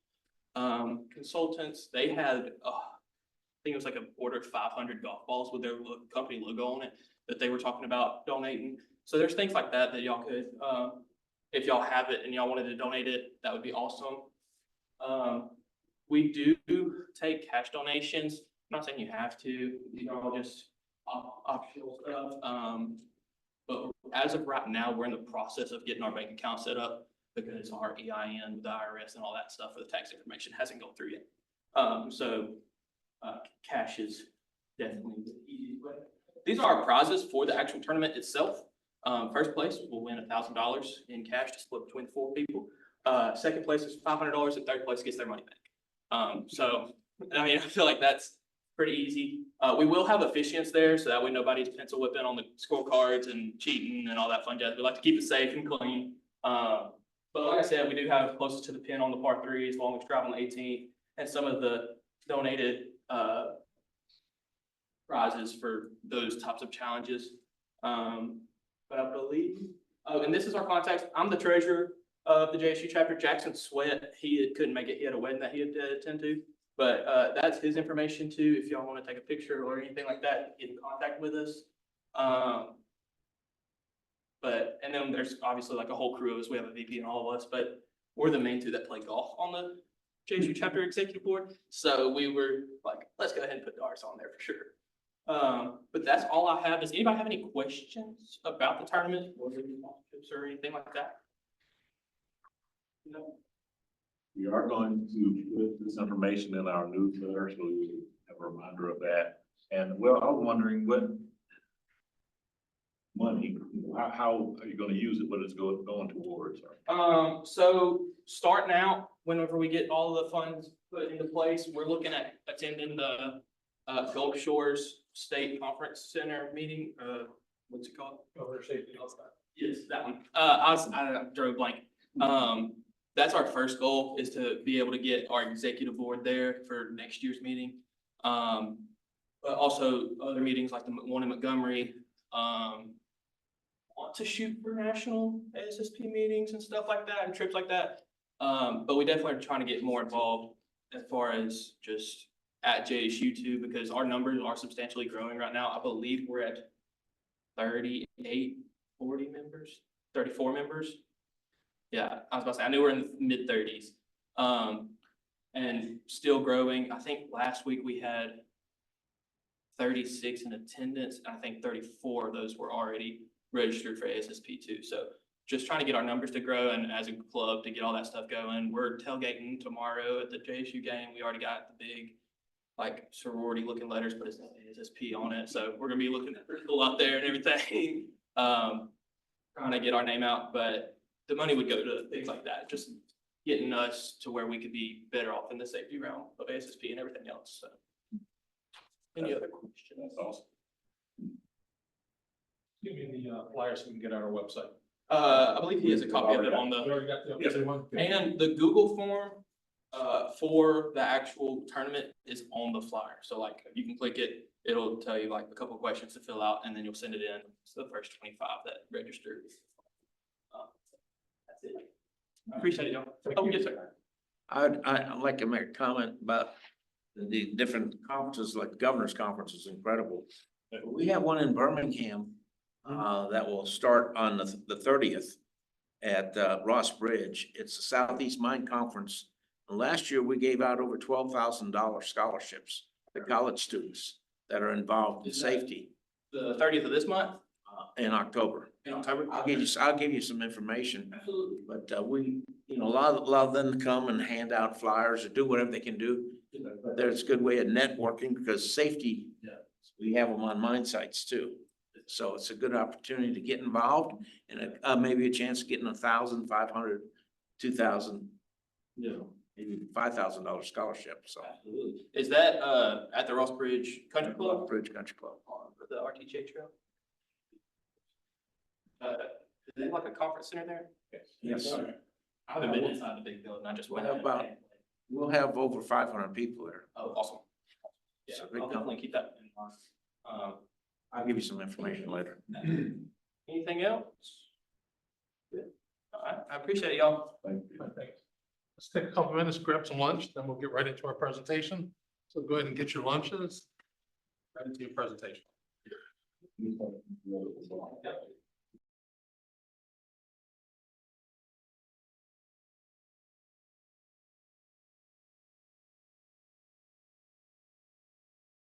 Consultants. They had, I think it was like an order of 500 golf balls with their company logo on it that they were talking about donating. So there's things like that that y'all could, if y'all have it and y'all wanted to donate it, that would be awesome. We do take cash donations. I'm not saying you have to, these are all just optional stuff. But as of right now, we're in the process of getting our bank account set up because our EIN with the IRS and all that stuff for the tax information hasn't gone through yet. So cash is definitely the easiest way. These are our prizes for the actual tournament itself. First place will win $1,000 in cash to split between 4 people. Second place is $500, and third place gets their money back. So, I mean, I feel like that's pretty easy. We will have officiants there, so that way nobody's pencil whipping on the scorecards and cheating and all that fun jazz. We like to keep it safe and clean. But like I said, we do have closest to the pin on the par 3s, longest drive on the 18th, and some of the donated prizes for those types of challenges. But I believe, and this is our contacts. I'm the treasurer of the JSU chapter. Jackson Sweat, he couldn't make it. He had a wedding that he had to attend to. But that's his information too. If y'all want to take a picture or anything like that, get in contact with us. And then there's obviously like a whole crew of us. We have a VP and all of us, but we're the main 2 that play golf on the JSU chapter executive board. So we were like, let's go ahead and put ours on there for sure. But that's all I have. Does anybody have any questions about the tournament or anything like that? No. We are going to put this information in our newsletter, so you have a reminder of that. And well, I was wondering what money, how are you going to use it? What is going towards? So starting out, whenever we get all the funds put into place, we're looking at attending the Gulf Shores State Conference Center meeting. What's it called? Yes, that one. I drew a blank. That's our first goal, is to be able to get our executive board there for next year's meeting. But also other meetings like the one in Montgomery. Want to shoot for national ASSP meetings and stuff like that and trips like that. But we definitely are trying to get more involved as far as just at JSU too, because our numbers are substantially growing right now. I believe we're at 34 members. Yeah, I was about to say, I knew we're in the mid 30s. And still growing. I think last week we had 36 in attendance. I think 34 of those were already registered for ASSP too. So just trying to get our numbers to grow, and as a club to get all that stuff going. We're tailgating tomorrow at the JSU game. We already got the big like sorority looking letters, but it's not ASSP on it. So we're gonna be looking at pretty cool out there and everything. Trying to get our name out, but the money would go to things like that, just getting us to where we could be better off in the safety realm of ASSP and everything else. So any other questions? That's awesome. Give me the flyer so we can get on our website. I believe he has a copy of it on You the, already got the updated one? and the Google form for the actual tournament is on the flyer. So like, you can click it, it'll tell you like a couple of questions to fill out, and then you'll send it in. It's the first 25 that register. That's it. Appreciate it, y'all. Oh, yes, sir. I'd like to make a comment about the different conferences, like the governor's conference is incredible. We have one in Birmingham, that will start on the 30th at, Ross Bridge. It's the Southeast Mine Conference. And last year, we gave out over $12,000 scholarships to college students that are involved in safety, The 30th of this month, in October. in October. I'll give you some information, Absolutely. but, we, a lot of them come and hand out flyers or do whatever they can do. There's a good way of networking because safety, we have them on mine sites too. So it's a good opportunity to get involved and, maybe a chance of getting 1,000, 500, 2,000, maybe $5,000 scholarship, so. Absolutely. Is that at the Ross Bridge Country Club? Bridge Country Club. The RTJ Trail? Is there like a conference center there? Yes. I haven't been inside the big building, I just went out. We'll have over 500 people there. Oh, awesome. Yeah, It's a big I'll definitely keep that in mind. I'll give you some information later. Anything else? Good. All right, I appreciate it, y'all. Thanks. Let's take a couple minutes, grab some lunch, then we'll get right into our presentation. So go ahead and get your lunches. Right into your presentation. Yep.